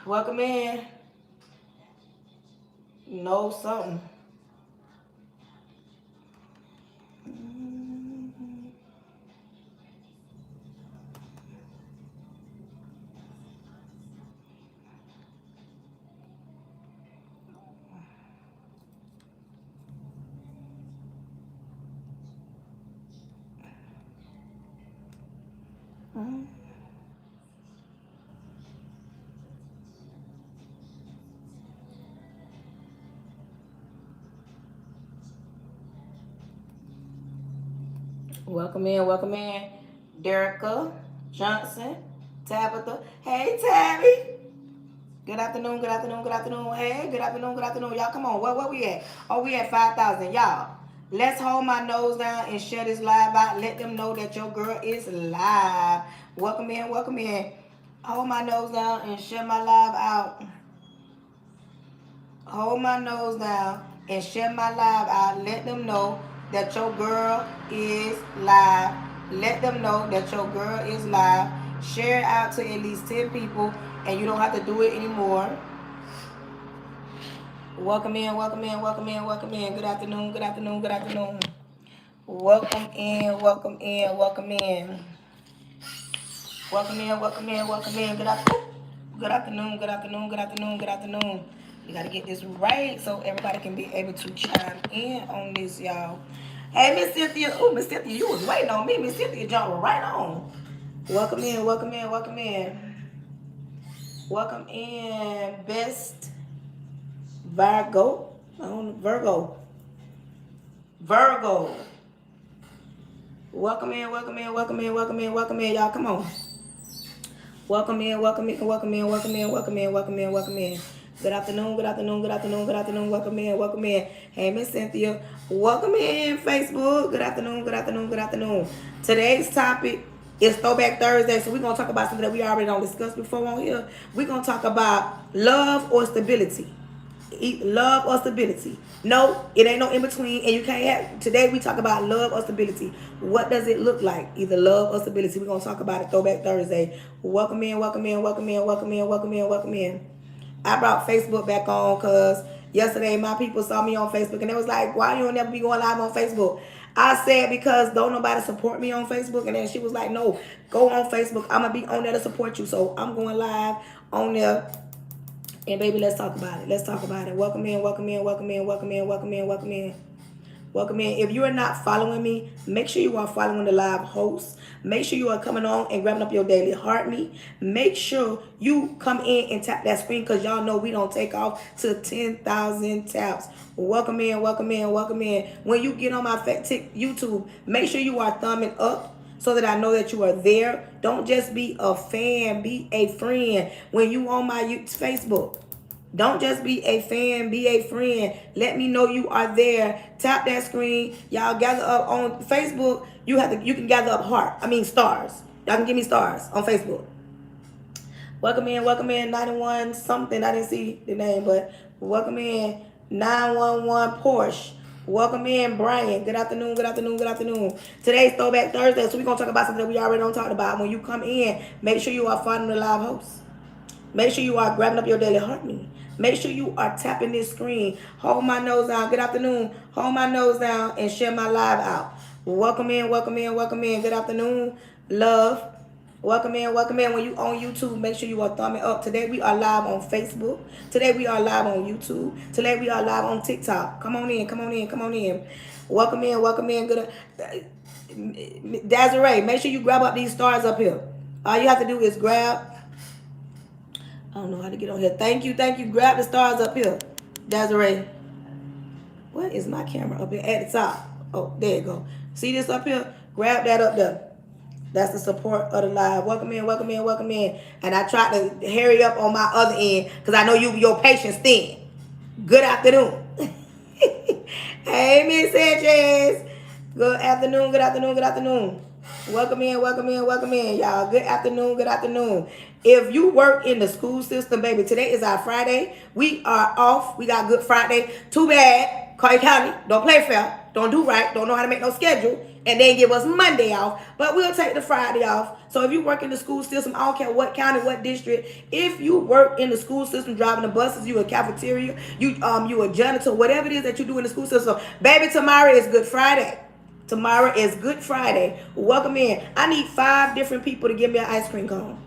Welcome in. Know something. Welcome in. Welcome in. Derica Johnson. Tabitha. Hey, Tabby. Good afternoon. Good afternoon. Good afternoon. Hey, good afternoon. Good afternoon. Y'all, come on. Where we at? Oh, we at 5,000. Y'all, let's hold my nose down and share this live out. Let them know that your girl is live. Welcome in. Welcome in. Hold my nose down and share my live out. Hold my nose down and share my live out. Let them know that your girl is live. Let them know that your girl is live. Share it out to at least 10 people and you don't have to do it anymore. Welcome in, welcome in, welcome in, welcome in. Good afternoon, good afternoon, good afternoon. Welcome in, welcome in, welcome in. Welcome in, welcome in, welcome in. Good afternoon. Good afternoon, good afternoon, good afternoon, good afternoon. We gotta get this right so everybody can be able to chime in on this, y'all. Hey, Miss Cynthia. Oh, Miss Cynthia, you was waiting on me. Miss Cynthia jumped right on. Welcome in, welcome in, welcome in. Welcome in, Best Virgo. I don't know, Virgo. Virgo. Welcome in, welcome in, welcome in, welcome in, welcome in, y'all. Come on. Welcome in, welcome in, welcome in, welcome in, welcome in, welcome in, welcome in. Good afternoon, good afternoon, good afternoon, good afternoon. Welcome in, welcome in. Hey, Miss Cynthia. Welcome in, Facebook. Good afternoon, good afternoon, good afternoon. Today's topic is Throwback Thursday, so we're gonna talk about something that we already don't discuss before on here. We're gonna talk about love or stability. Love or stability. No, it ain't no in between, and you can't have. Today we talk about love or stability. What does it look like? Either love or stability. We're gonna talk about it. Throwback Thursday. Welcome in, welcome in, welcome in, welcome in, welcome in, welcome in. I brought Facebook back on because yesterday my people saw me on Facebook and they was like, "Why you don't never be going live on Facebook?" I said because don't nobody support me on Facebook, and then she was like, "No, go on Facebook. I'm gonna be on there to support you." So I'm going live on there. And baby, let's talk about it. Let's talk about it. Welcome in, welcome in, welcome in, welcome in, welcome in, welcome in. Welcome in. If you are not following me, make sure you are following the live host. Make sure you are coming on and grabbing up your daily heart meet. Make sure you come in and tap that screen because y'all know we don't take off to 10,000 taps. Welcome in, welcome in, welcome in. When you get on my YouTube, make sure you are thumbing up so that I know that you are there. Don't just be a fan, be a friend. When you on my Facebook, don't just be a fan, be a friend. Let me know you are there. Tap that screen. Y'all gather up on Facebook. You can gather up stars. Y'all can give me stars on Facebook. Welcome in 91 something. I didn't see the name, but welcome in 911 Porsche. Welcome in, Brian. Good afternoon, good afternoon, good afternoon. Today's Throwback Thursday, so we're going to talk about something that we already don't talk about. When you come in, make sure you are following the live host. Make sure you are grabbing up your daily heart meeting. Make sure you are tapping this screen. Hold my nose down. Good afternoon. Hold my nose down and share my live out. Welcome in, welcome in, welcome in. Good afternoon, love. Welcome in, welcome in. When you on YouTube, make sure you are thumbing up. Today we are live on Facebook. Today we are live on YouTube. Today we are live on TikTok. Come on in, come on in, come on in. Welcome in, welcome in. Good. Desiree, make sure you grab up these stars up here. All you have to do is grab. I don't know how to get on here. Thank you, thank you. Grab the stars up here. Desiree. What is my camera up here at the top? Oh, there you go. See this up here? Grab that up there. That's the support of the live. Welcome in, welcome in, welcome in. And I tried to hurry up on my other end because I know your patience thin. Good afternoon. Hey, Miss Sanchez. Good afternoon, good afternoon, good afternoon. Welcome in, welcome in, welcome in, y'all. Good afternoon, good afternoon. If you work in the school system, baby, today is our Friday. We are off. We got Good Friday. Too bad, Clay County, don't play fair. Don't do right. Don't know how to make no schedule. and then give us Monday off, but we'll take the Friday off. So if you work in the school system, I don't care what county, what district, if you work in the school system, driving the buses, you a cafeteria, you a janitor, whatever it is that you do in the school system, baby, tomorrow is Good Friday. Tomorrow is Good Friday. Welcome in. I need 5 different people to give me an ice cream cone.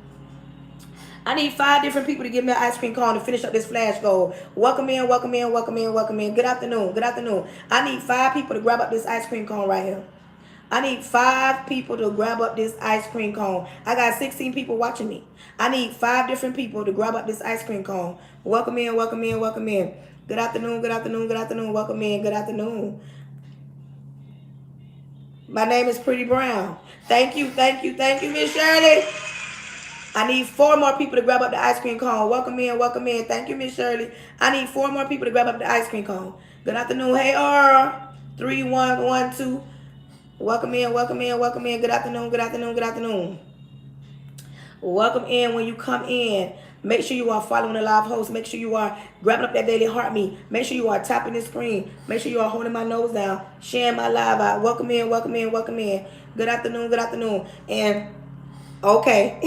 I need 5 different people to give me an ice cream cone to finish up this flash goal. Welcome in, welcome in, welcome in, welcome in. Good afternoon, good afternoon. I need 5 people to grab up this ice cream cone right here. I need 5 people to grab up this ice cream cone. I got 16 people watching me. I need 5 different people to grab up this ice cream cone. Welcome in, welcome in, welcome in. Good afternoon, good afternoon, good afternoon. Welcome in, good afternoon. My name is Pretty Brown. Thank you, thank you, thank you, Miss Shirley. I need 4 more people to grab up the ice cream cone. Welcome in, welcome in. Thank you, Miss Shirley. I need 4 more people to grab up the ice cream cone. Good afternoon. Hey, 3112. Welcome in, welcome in, welcome in. Good afternoon, good afternoon, good afternoon. Welcome in. When you come in, make sure you are following the live host. Make sure you are grabbing up that daily heartbeat. Make sure you are tapping the screen. Make sure you are holding my nose down, sharing my live out. Welcome in, welcome in, welcome in. Good afternoon, good afternoon. And okay.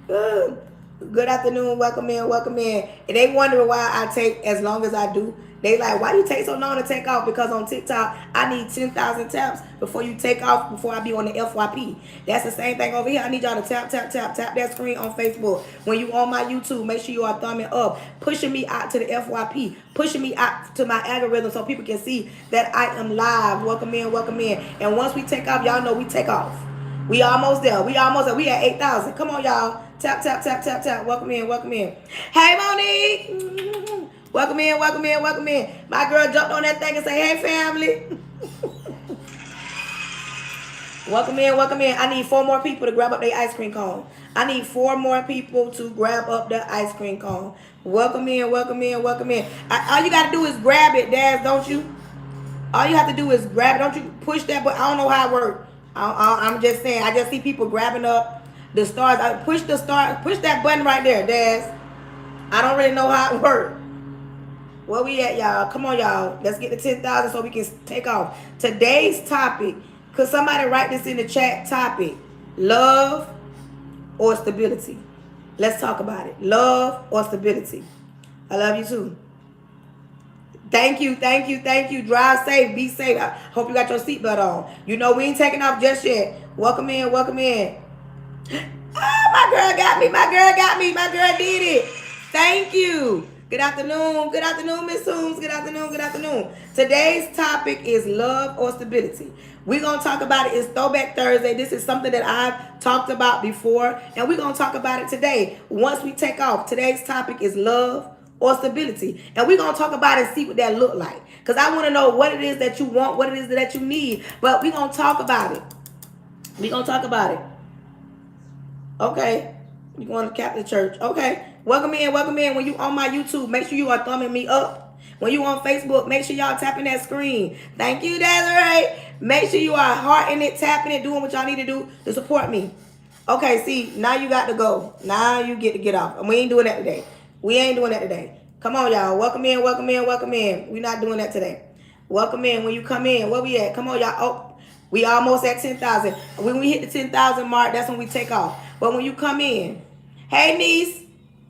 Good afternoon, welcome in, welcome in. And they wonder why I take as long as I do. They like, why you take so long to take off? Because on TikTok, I need 10,000 taps before you take off, before I be on the FYP. That's the same thing over here. I need y'all to tap that screen on Facebook. When you on my YouTube, make sure you are thumbing up, pushing me out to the FYP, pushing me out to my algorithm so people can see that I am live. Welcome in, welcome in. And once we take off, y'all know we take off. We almost there. We almost there. We at 8,000. Come on, y'all. Tap. Welcome in, welcome in. Hey, Monique. Welcome in, welcome in, welcome in. My girl jumped on that thing and say, hey, family. Welcome in, welcome in. I need 4 more people to grab up their ice cream cone. I need 4 more people to grab up the ice cream cone. Welcome in, welcome in, welcome in. All you got to do is grab it, Daz, don't you? All you have to do is grab it. Don't you push that button. I don't know how it works. I'm just saying. I just see people grabbing up the stars. Push that button right there, Daz. I don't really know how it works. Where we at, y'all? Come on, y'all. Let's get to 10,000 so we can take off. Today's topic, could somebody write this in the chat? Topic, love or stability? Let's talk about it. Love or stability? I love you too. Thank you, thank you, thank you. Drive safe, be safe. I hope you got your seatbelt on. You know we ain't taking off just yet. Welcome in, welcome in. Oh, my girl got me. My girl got me. My girl did it. Thank you. Good afternoon. Good afternoon, Miss Holmes. Good afternoon. Good afternoon. Today's topic is love or stability. We're going to talk about it. It's Throwback Thursday. This is something that I've talked about before, and we're going to talk about it today. Once we take off, today's topic is love or stability. And we're going to talk about it and see what that look like. Because I want to know what it is that you want, what it is that you need. But we're going to talk about it. We're going to talk about it. Okay. You're going to Catholic Church. Okay. Welcome in, welcome in. When you on my YouTube, make sure you are thumbing me up. When you on Facebook, make sure y'all tapping that screen. Thank you, Desiree. Make sure you are hearting it, tapping it, doing what y'all need to do to support me. Okay, see, now you got to go. Now you get to get off. And we ain't doing that today. We ain't doing that today. Come on, y'all. Welcome in, welcome in, welcome in. We're not doing that today. Welcome in. When you come in, where we at? Come on, y'all. Oh, we almost at 10,000. When we hit the 10,000 mark, that's when we take off. But when you come in, hey, niece.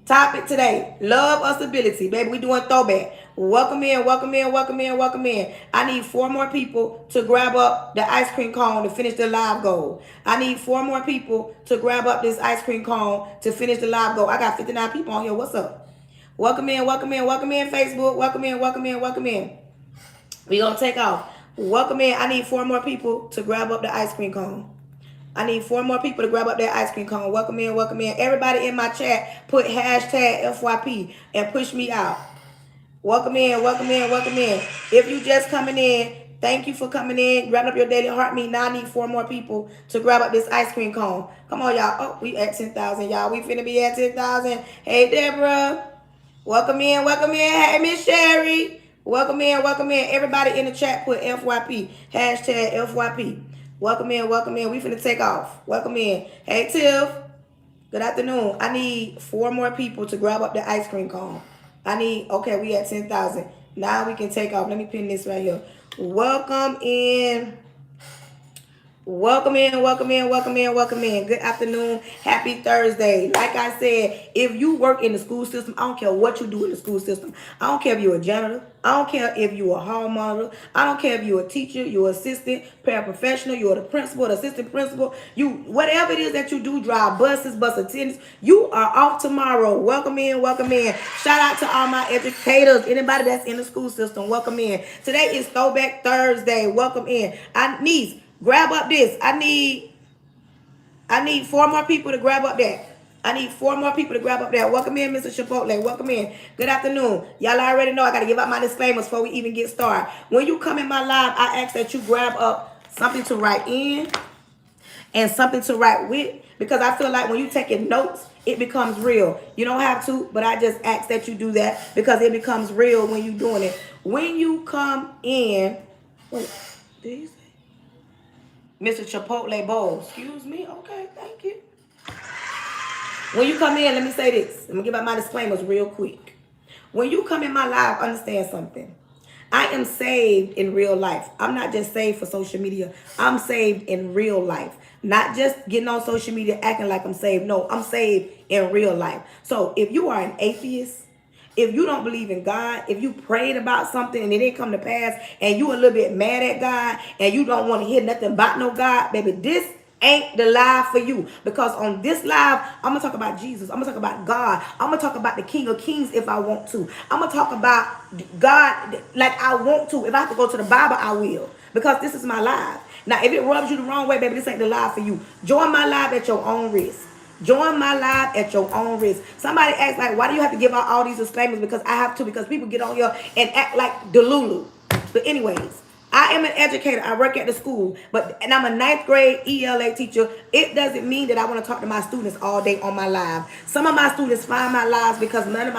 Topic today, love or stability. Baby, we doing throwback. Welcome in, welcome in, welcome in, welcome in. I need 4 more people to grab up the ice cream cone to finish the live goal. I need 4 more people to grab up this ice cream cone to finish the live goal. I got 59 people on here. What's up? Welcome in, welcome in, welcome in, Facebook. Welcome in, welcome in, welcome in. We gonna take off. Welcome in. I need 4 more people to grab up the ice cream cone. I need 4 more people to grab up that ice cream cone. Welcome in, welcome in. Everybody in my chat, put hashtag FYP and push me out. Welcome in, welcome in, welcome in. If you just coming in, thank you for coming in. Grabbing up your daily heartbeat. Now I need 4 more people to grab up this ice cream cone. Come on, y'all. Oh, we at 10,000, y'all. We finna be at 10,000. Hey, Deborah. Welcome in, welcome in. Hey, Miss Sherry. Welcome in, welcome in. Everybody in the chat, put FYP. Hashtag FYP. Welcome in, welcome in. We finna take off. Welcome in. Hey, Tiff. Good afternoon. I need 4 more people to grab up the ice cream cone. Okay, we at 10,000. Now we can take off. Let me pin this right here. Welcome in. Welcome in, welcome in, welcome in, welcome in. Good afternoon. Happy Thursday. Like I said, if you work in the school system, I don't care what you do in the school system. I don't care if you're a janitor. I don't care if you're a hall monitor. I don't care if you're a teacher, you're an assistant, paraprofessional, you're the principal, the assistant principal. You, whatever it is that you do, drive buses, bus attendants, you are off tomorrow. Welcome in, welcome in. Shout out to all my educators, anybody that's in the school system, welcome in. Today is Throwback Thursday. Welcome in. Grab up this. I need 4 more people to grab up that. I need 4 more people to grab up that. Welcome in, Mr. Chipotle. Welcome in. Good afternoon. Y'all already know I got to give out my disclaimers before we even get started. When you come in my live, I ask that you grab up something to write in and something to write with, because I feel like when you taking notes, it becomes real. You don't have to, but I just ask that you do that because it becomes real when you're doing it. When you come in, wait, did he say? Mr. Chipotle Bowl. Excuse me. Okay, thank you. When you come in, let me say this. Let me give out my disclaimers real quick. When you come in my live, understand something. I am saved in real life. I'm not just saved for social media. I'm saved in real life. Not just getting on social media acting like I'm saved. No, I'm saved in real life. So if you are an atheist, if you don't believe in God, if you prayed about something and it didn't come to pass and you a little bit mad at God and you don't want to hear nothing about no God, baby, this ain't the live for you. Because on this live, I'm going to talk about Jesus. I'm going to talk about God. I'm going to talk about the King of Kings if I want to. I'm going to talk about God like I want to. If I have to go to the Bible, I will. Because this is my live. Now, if it rubs you the wrong way, baby, this ain't the live for you. Join my live at your own risk. Join my live at your own risk. Somebody asks, like, why do you have to give out all these disclaimers? Because I have to, because people get on here and act like Delulu. But anyways, I am an educator. I work at the school, and I'm a 9th grade ELA teacher. It doesn't mean that I want to talk to my students all day on my live. Some of my students find my lives because none of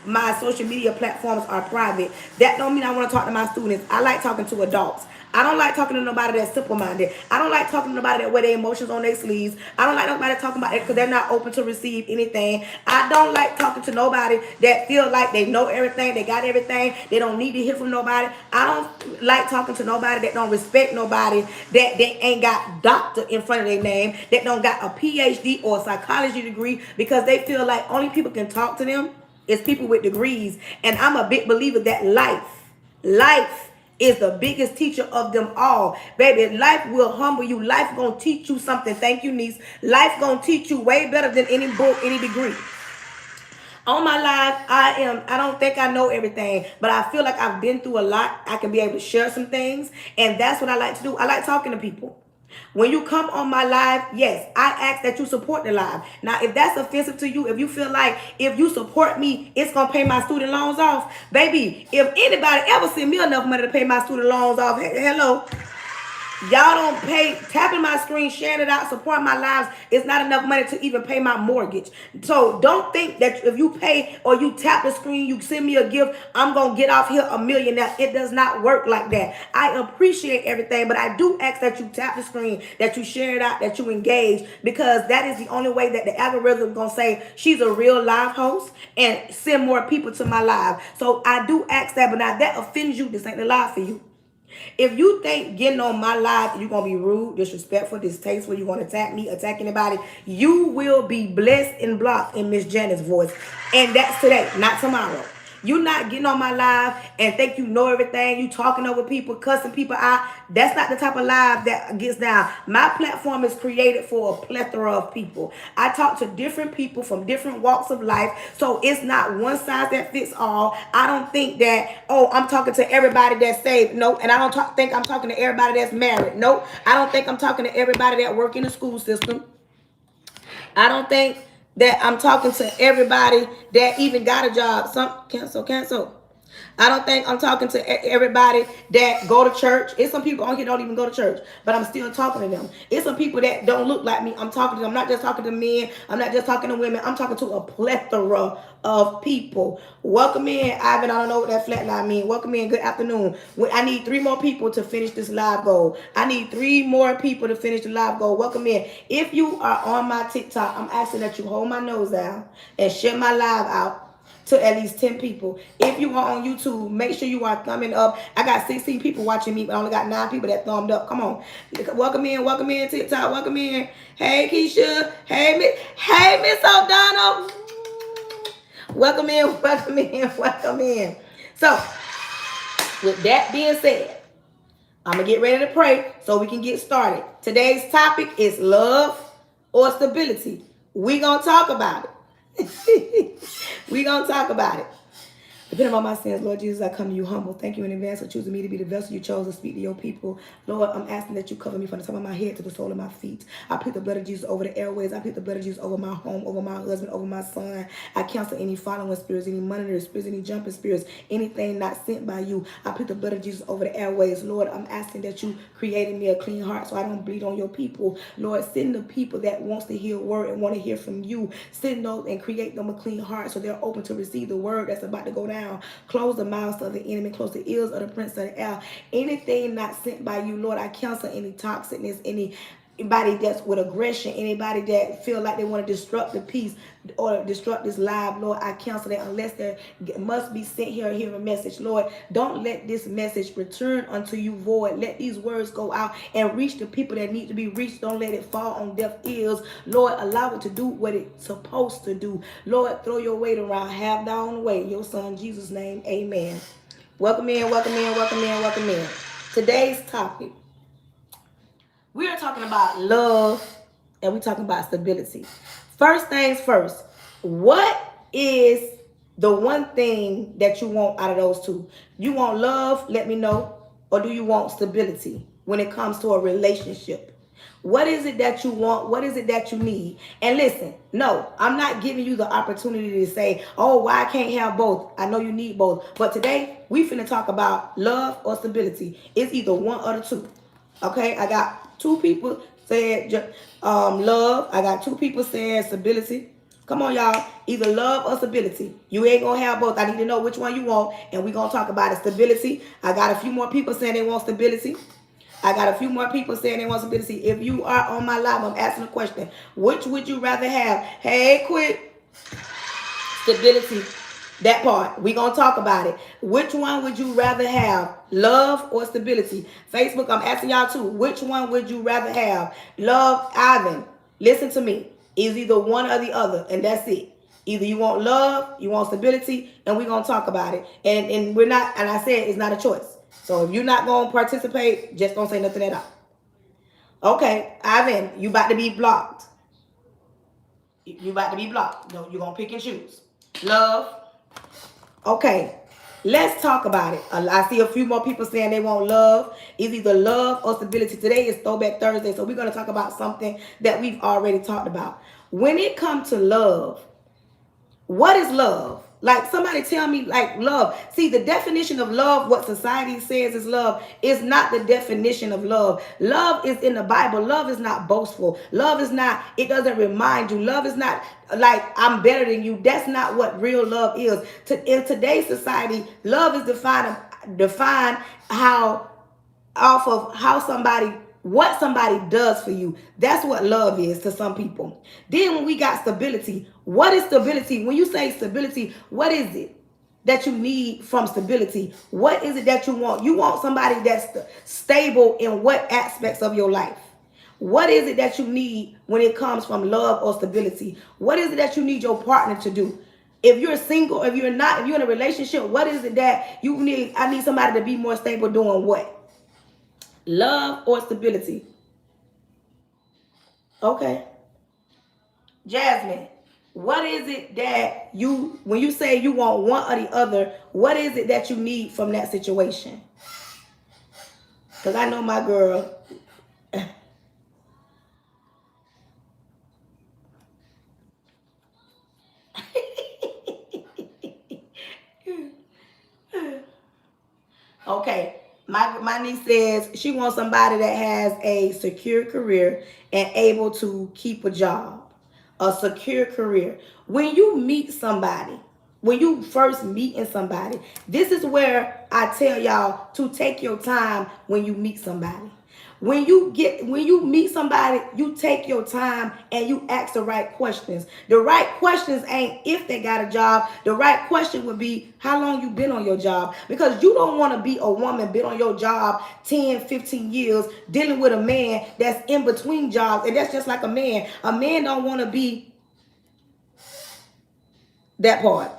my social media platforms are private. That don't mean I want to talk to my students. I like talking to adults. I don't like talking to nobody that's simple-minded. I don't like talking to nobody that wear their emotions on their sleeves. I don't like nobody talking about it because they're not open to receive anything. I don't like talking to nobody that feel like they know everything, they got everything, they don't need to hear from nobody. I don't like talking to nobody that don't respect nobody, that they ain't got doctor in front of their name, that don't got a PhD or a psychology degree, because they feel like only people can talk to them is people with degrees. And I'm a big believer that life is the biggest teacher of them all. Baby, life will humble you. Life gonna teach you something. Thank you, niece. Life gonna teach you way better than any book, any degree. On my life, I don't think I know everything, but I feel like I've been through a lot. I can be able to share some things, and that's what I like to do. I like talking to people. When you come on my live, yes, I ask that you support the live. Now, if that's offensive to you, if you feel like if you support me, it's going to pay my student loans off, baby, if anybody ever send me enough money to pay my student loans off, hello, y'all don't pay, tapping my screen, sharing it out, supporting my lives is not enough money to even pay my mortgage. So don't think that if you pay or you tap the screen, you send me a gift, I'm going to get off here a millionaire. It does not work like that. I appreciate everything, but I do ask that you tap the screen, that you share it out, that you engage, because that is the only way that the algorithm is going to say she's a real live host and send more people to my live. So I do ask that, but now that offends you, this ain't the live for you. If you think getting on my live, you're going to be rude, disrespectful, distasteful, you're going to attack me, attack anybody, you will be blessed and blocked in Miss Janet's voice. And that's today, not tomorrow. You're not getting on my live and think you know everything. You talking over people, cussing people out. That's not the type of live that gets down. My platform is created for a plethora of people. I talk to different people from different walks of life. So it's not one size that fits all. I don't think that, oh, I'm talking to everybody that's saved. Nope. And I don't think I'm talking to everybody that's married. Nope. I don't think I'm talking to everybody that work in the school system. I don't think that I'm talking to everybody that even got a job. Cancel. I don't think I'm talking to everybody that go to church. It's some people on here don't even go to church, but I'm still talking to them. It's some people that don't look like me. I'm talking to them. I'm not just talking to men. I'm not just talking to women. I'm talking to a plethora of people. Welcome in, Ivan. I don't know what that flat line means. Welcome in. Good afternoon. I need 3 more people to finish this live goal. I need 3 more people to finish the live goal. Welcome in. If you are on my TikTok, I'm asking that you hold my nose down and share my live out. to at least 10 people. If you are on YouTube, make sure you are thumbing up. I got 16 people watching me, but I only got 9 people that thumbed up. Come on. Welcome in, TikTok. Welcome in. Hey, Keisha. Hey, Miss O'Donnell. Welcome in. So, with that being said, I'm going to get ready to pray so we can get started. Today's topic is love or stability. We're going to talk about it. We're going to talk about it. Depending on my sins, Lord Jesus, I come to you humble. Thank you in advance for choosing me to be the vessel you chose to speak to your people. Lord, I'm asking that you cover me from the top of my head to the sole of my feet. I plead the blood of Jesus over the airways. I plead the blood of Jesus over my home, over my husband, over my son. I cancel any following spirits, any monitoring spirits, any jumping spirits, anything not sent by you. I plead the blood of Jesus over the airways. Lord, I'm asking that you create in me a clean heart so I don't bleed on your people. Lord, send the people that wants to hear word and want to hear from you. Send those and create them a clean heart so they're open to receive the word that's about to go down. Close the mouths of the enemy, close the ears of the prince of the air. Anything not sent by you, Lord, I cancel any toxicness, anybody that's with aggression, anybody that feel like they want to disrupt the peace or disrupt this live, Lord, I cancel that unless there must be sent here a message. Lord, don't let this message return unto you void. Let these words go out and reach the people that need to be reached. Don't let it fall on deaf ears. Lord, allow it to do what it's supposed to do. Lord, throw your weight around. Have thy own way. In your son, Jesus' name, amen. Welcome in. Today's topic, we are talking about love and we're talking about stability. First things first, what is the one thing that you want out of those two? You want love, let me know, or do you want stability when it comes to a relationship? What is it that you want? What is it that you need? And listen, no, I'm not giving you the opportunity to say, oh, why I can't have both? I know you need both. But today, we finna talk about love or stability. It's either one or the two. Okay, I got 2 people saying love. I got 2 people saying stability. Come on, y'all. Either love or stability. You ain't going to have both. I need to know which one you want, and we're going to talk about it. Stability. I got a few more people saying they want stability. I got a few more people saying they want stability. If you are on my live, I'm asking a question. Which would you rather have? Hey, quick. Stability. That part. We're going to talk about it. Which one would you rather have? Love or stability? Facebook, I'm asking y'all too. Which one would you rather have? Love, Ivan. Listen to me. It's either one or the other, and that's it. Either you want love, you want stability, and we're going to talk about it. And we're not, and I said it's not a choice. So if you're not going to participate, just don't say nothing at all. Okay, Ivan, you about to be blocked. You about to be blocked. No, you're going to pick and choose. Love. Okay, let's talk about it. I see a few more people saying they want love. It's either love or stability. Today is Throwback Thursday, so we're going to talk about something that we've already talked about. When it comes to love, what is love? Like, somebody tell me, like, love. See, the definition of love, what society says is love, is not the definition of love. Love is in the Bible. Love is not boastful. Love is not, it doesn't remind you. Love is not like, I'm better than you. That's not what real love is. In today's society, love is defined how, off of how somebody, what somebody does for you. That's what love is to some people. Then when we got stability, what is stability? When you say stability, what is it that you need from stability? What is it that you want? You want somebody that's stable in what aspects of your life? What is it that you need when it comes from love or stability? What is it that you need your partner to do? If you're single, if you're not, if you're in a relationship, what is it that you need? I need somebody to be more stable doing what? Love or stability? Okay. Jasmine, what is it that you, when you say you want one or the other, what is it that you need from that situation? Because I know my girl. Okay. My niece says she wants somebody that has a secure career and able to keep a job. A secure career. When you meet somebody, when you first meeting somebody, this is where I tell y'all to take your time when you meet somebody. When you meet somebody, you take your time and you ask the right questions. The right questions ain't if they got a job. The right question would be how long you been on your job. Because you don't want to be a woman been on your job 10, 15 years dealing with a man that's in between jobs. And that's just like a man. A man don't want to be that part.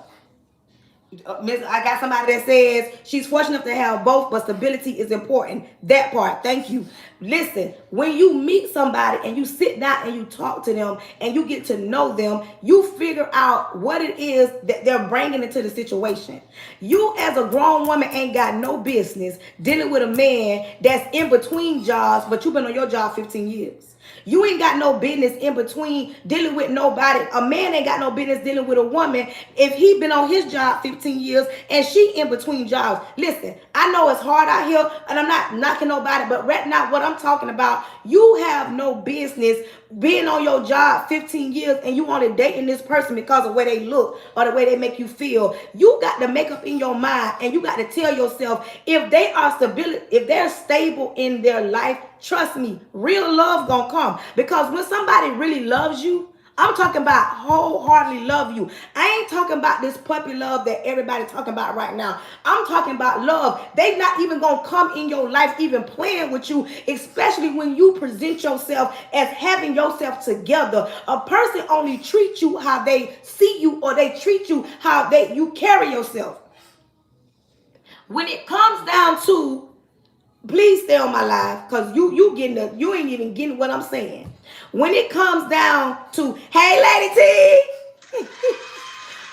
I got somebody that says she's fortunate enough to have both, but stability is important. That part. Thank you. Listen, when you meet somebody and you sit down and you talk to them and you get to know them, you figure out what it is that they're bringing into the situation. You as a grown woman ain't got no business dealing with a man that's in between jobs, but you've been on your job 15 years. You ain't got no business in between dealing with nobody. A man ain't got no business dealing with a woman if he been on his job 15 years and she in between jobs. Listen, I know it's hard out here and I'm not knocking nobody, but right now what I'm talking about, you have no business being on your job 15 years and you only dating this person because of the way they look or the way they make you feel. You got to make up in your mind and you got to tell yourself if they are if they're stable in their life, trust me, real love gonna come. Because when somebody really loves you, I'm talking about wholeheartedly love you. I ain't talking about this puppy love that everybody talking about right now. I'm talking about love. They not even gonna come in your life even playing with you, especially when you present yourself as having yourself together. A person only treats you how they see you or they treat you how you carry yourself. When it comes down to, please stay on my live because you ain't even getting what I'm saying. When it comes down to, hey, Lady T,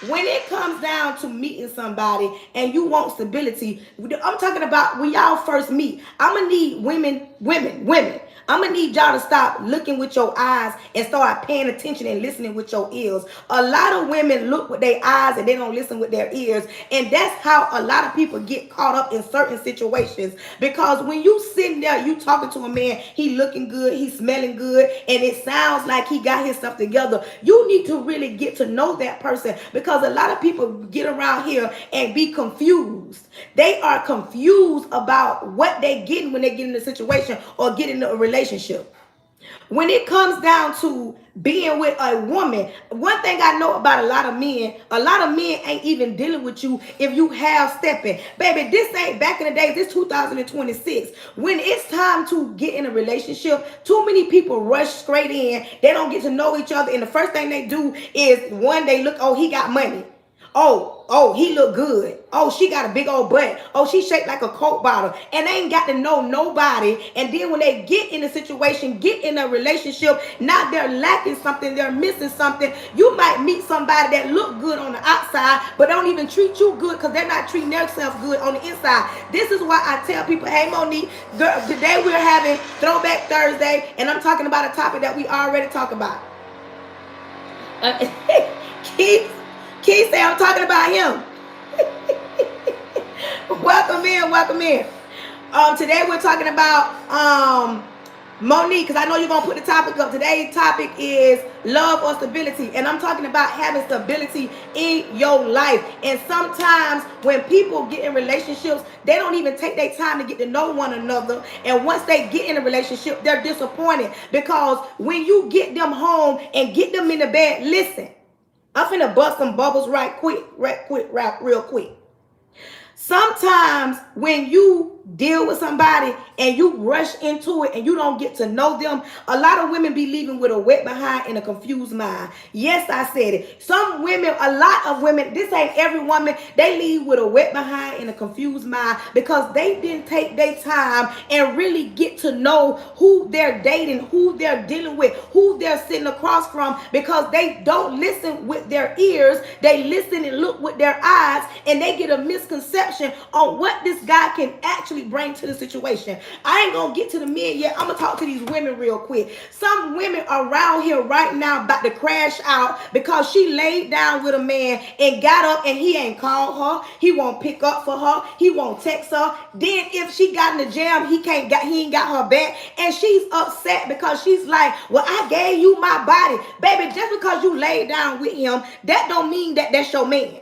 when it comes down to meeting somebody and you want stability, I'm talking about when y'all first meet. I'm gonna need women. I'm gonna need y'all to stop looking with your eyes and start paying attention and listening with your ears. A lot of women look with their eyes and they don't listen with their ears. And that's how a lot of people get caught up in certain situations. Because when you sitting there, you talking to a man, he looking good, he smelling good, and it sounds like he got his stuff together. You need to really get to know that person, because a lot of people get around here and be confused. They are confused about what they getting when they get in a situation or get in a relationship. When it comes down to being with a woman, one thing I know about a lot of men ain't even dealing with you if you half stepping. Baby, this ain't back in the days, this 2026. When it's time to get in a relationship, too many people rush straight in. They don't get to know each other. And the first thing they do is one, they look, oh, he got money. Oh, he look good. Oh, she got a big old butt. Oh, she shaped like a Coke bottle. And they ain't got to know nobody. And then when they get in a situation, get in a relationship, now they're lacking something. They're missing something. You might meet somebody that look good on the outside, but don't even treat you good because they're not treating themselves good on the inside. This is why I tell people, hey, Monique, girl, today we're having Throwback Thursday, and I'm talking about a topic that we already talked about. Keith say I'm talking about him. Welcome in. Today we're talking about Monique, because I know you're gonna put the topic up. Today's topic is love or stability, and I'm talking about having stability in your life. And sometimes when people get in relationships, they don't even take their time to get to know one another. And once they get in a relationship, they're disappointed, because when you get them home and get them in the bed, listen, I'm finna bust some bubbles real quick. Sometimes when you deal with somebody and you rush into it and you don't get to know them, a lot of women be leaving with a wet behind and a confused mind. Yes, I said it. Some women, a lot of women, this ain't every woman, they leave with a wet behind and a confused mind because they didn't take their time and really get to know who they're dating, who they're dealing with, who they're sitting across from, because they don't listen with their ears, they listen and look with their eyes, and they get a misconception on what this guy can actually bring to the situation. I ain't gonna get to the men yet. I'm gonna talk to these women real quick. Some women around here right now about to crash out because she laid down with a man and got up and he ain't called her. He won't pick up for her. He won't text her. Then if she got in the jam, he ain't got her back, and she's upset because she's like, well, I gave you my body. Baby, just because you laid down with him, that don't mean that that's your man.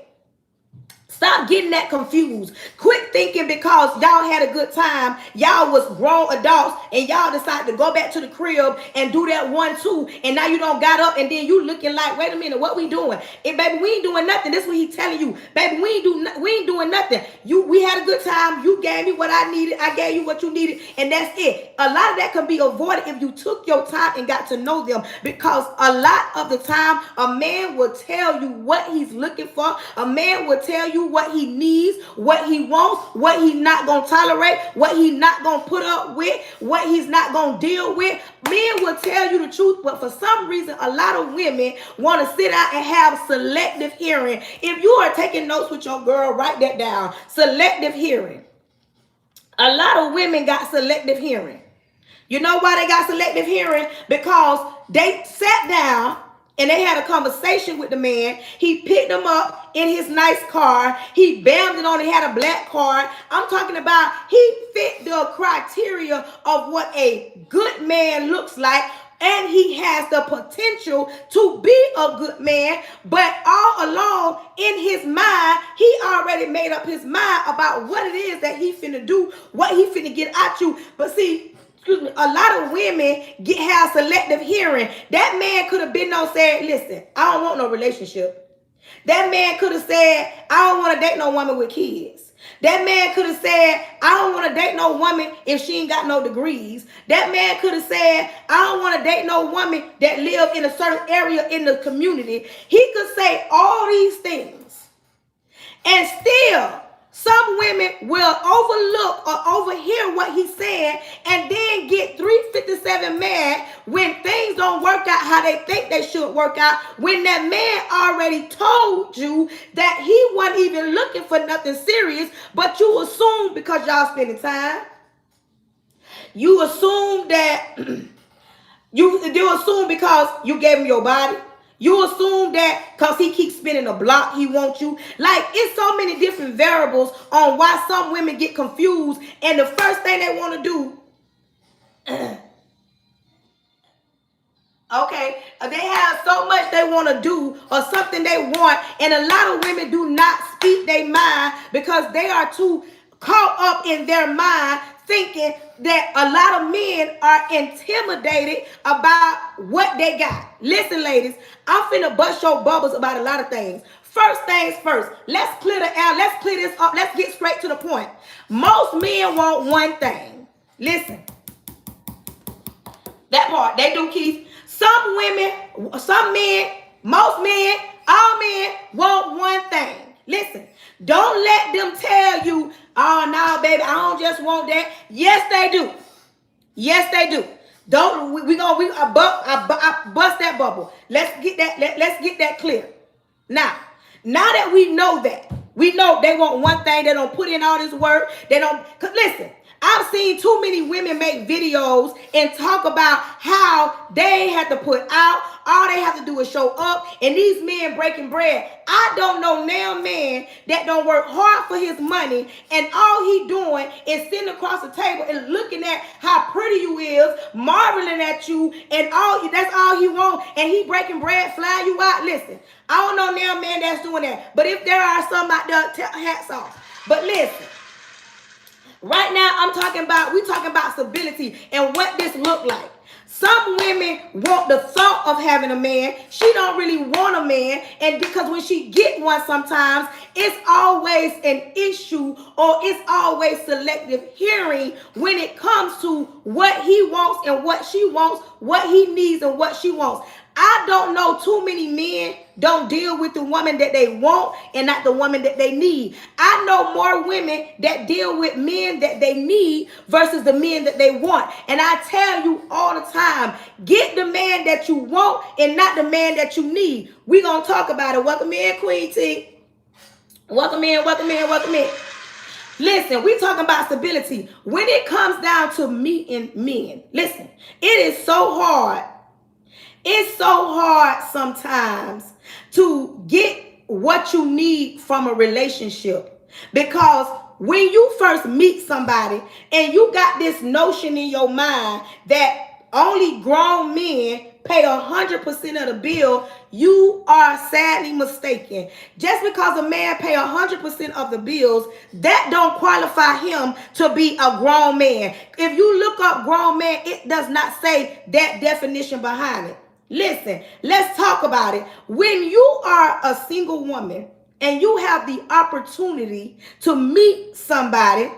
Stop getting that confused. Quit thinking because y'all had a good time, y'all was grown adults, and y'all decided to go back to the crib and do that 1-2, and now you don't got up, and then you looking like, wait a minute, what we doing? Baby, we ain't doing nothing. This is what he telling you. Baby, we ain't doing nothing. We had a good time. You gave me what I needed. I gave you what you needed, and that's it. A lot of that can be avoided if you took your time and got to know them, because a lot of the time, a man will tell you what he's looking for. A man will tell you what he needs, what he wants, what he's not going to tolerate, what he's not going to put up with, what he's not going to deal with. Men will tell you the truth, but for some reason, a lot of women want to sit out and have selective hearing. If you are taking notes with your girl, write that down. Selective hearing. A lot of women got selective hearing. You know why they got selective hearing? Because they sat down and they had a conversation with the man. He picked them up in his nice car. He bammed it on. He had a black card. I'm talking about he fit the criteria of what a good man looks like. And he has the potential to be a good man. But all along in his mind, he already made up his mind about what it is that he finna do, what he finna get at you. But see, excuse me, a lot of women have selective hearing. That man could have been on said, listen, I don't want no relationship. That man could have said, I don't want to date no woman with kids. That man could have said, I don't want to date no woman if she ain't got no degrees. That man could have said, I don't want to date no woman that live in a certain area in the community. He could say all these things. And still, some women will overlook or overhear what he said and then get 357 mad when things don't work out how they think they should work out, when that man already told you that he wasn't even looking for nothing serious, but you assume because y'all spending time. You assume that you assume because you gave him your body. You assume that because he keeps spinning a block, he wants you. Like, it's so many different variables on why some women get confused. And the first thing they want to do, okay, they have so much they want to do or something they want. And a lot of women do not speak their mind because they are too caught up in their mind, thinking that a lot of men are intimidated about what they got. Listen, ladies, I'm finna bust your bubbles about a lot of things. First things first, let's clear the air. Let's clear this up. Let's get straight to the point. Most men want one thing. Listen, that part, they do, Keith. Some women, some men, most men, all men want one thing. Listen, don't let them tell you, oh, no, baby, I don't just want that. Yes, they do. Yes, they do. Don't I bust that bubble. Let's get that clear. Now that we know that, we know they want one thing. They don't put in all this work. They don't. Cause listen, I've seen too many women make videos and talk about how they have to put out. All they have to do is show up, and these men breaking bread. I don't know now man that don't work hard for his money, and all he doing is sitting across the table and looking at how pretty you is, marveling at you, and that's all he want, and he breaking bread, flying you out. Listen, I don't know now man that's doing that, but if there are some out there, hats off. But listen, right now we're talking about stability and what this look like. Some women want the thought of having a man. She don't really want a man. And because when she get one sometimes, it's always an issue or it's always selective hearing when it comes to what he wants and what she wants, what he needs and what she wants. I don't know too many men don't deal with the woman that they want and not the woman that they need. I know more women that deal with men that they need versus the men that they want. And I tell you all the time, get the man that you want and not the man that you need. We're going to talk about it. Welcome in, Queen T. Welcome in, welcome in, welcome in. Listen, we're talking about stability. When it comes down to meeting men, listen, it is so hard. It's so hard sometimes to get what you need from a relationship, because when you first meet somebody and you got this notion in your mind that only grown men pay 100% of the bill, you are sadly mistaken. Just because a man pay 100% of the bills, that don't qualify him to be a grown man. If you look up grown man, it does not say that definition behind it. Listen, let's talk about it. When you are a single woman and you have the opportunity to meet somebody,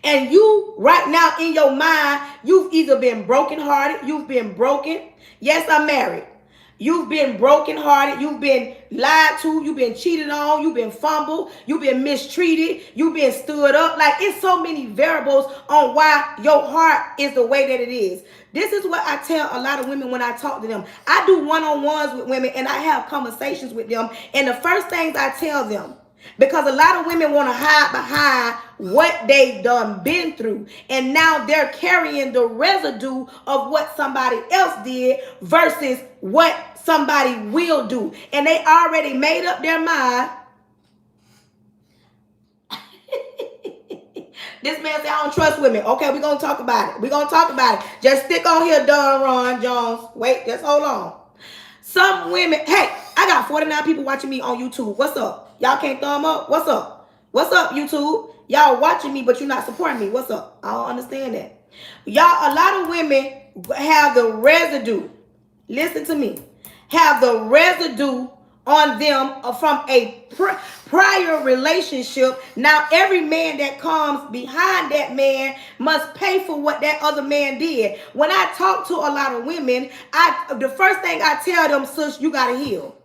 and you right now in your mind, you've either been brokenhearted, you've been broken. Yes, I'm married. You've been brokenhearted, you've been lied to, you've been cheated on, you've been fumbled, you've been mistreated, you've been stood up. Like, it's so many variables on why your heart is the way that it is. This is what I tell a lot of women when I talk to them. I do one-on-ones with women and I have conversations with them. And the first things I tell them, because a lot of women want to hide behind what they've done been through. And now they're carrying the residue of what somebody else did versus what somebody will do. And they already made up their mind. This man said, I don't trust women. Okay, we're going to talk about it. Just stick on here, Don Ron Jones. Wait, just hold on. Some women, hey, I got 49 people watching me on YouTube. What's up? Y'all can't thumb up? What's up? What's up, YouTube? Y'all watching me, but you're not supporting me. What's up? I don't understand that. Y'all, a lot of women have the residue. Listen to me. Have the residue on them from a prior relationship. Now, every man that comes behind that man must pay for what that other man did. When I talk to a lot of women, the first thing I tell them, sis, you got to heal.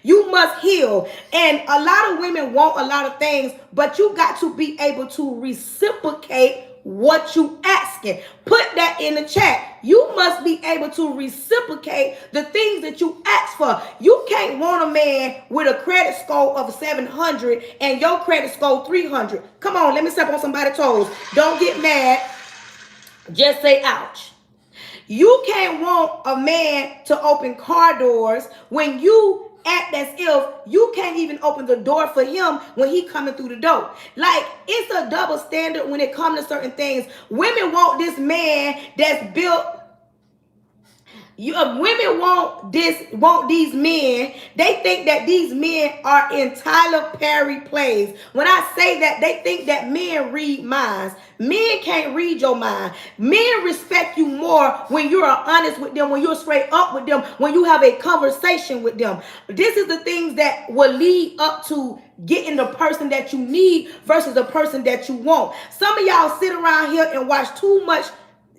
You must heal. And a lot of women want a lot of things, but you got to be able to reciprocate what you asking. Put that in the chat. You must be able to reciprocate the things that you ask for. You can't want a man with a credit score of 700 and your credit score 300. Come on, let me step on somebody's toes. Don't get mad. Just say ouch. You can't want a man to open car doors when you act as if you can't even open the door for him when he coming through the door. Like, it's a double standard when it comes to certain things. Women want this man that's built. Women want these men. They think that these men are in Tyler Perry plays. When I say that, they think that men read minds. Men can't read your mind. Men respect you more when you're honest with them, when you're straight up with them, when you have a conversation with them. This is the things that will lead up to getting the person that you need versus the person that you want. Some of y'all sit around here and watch too much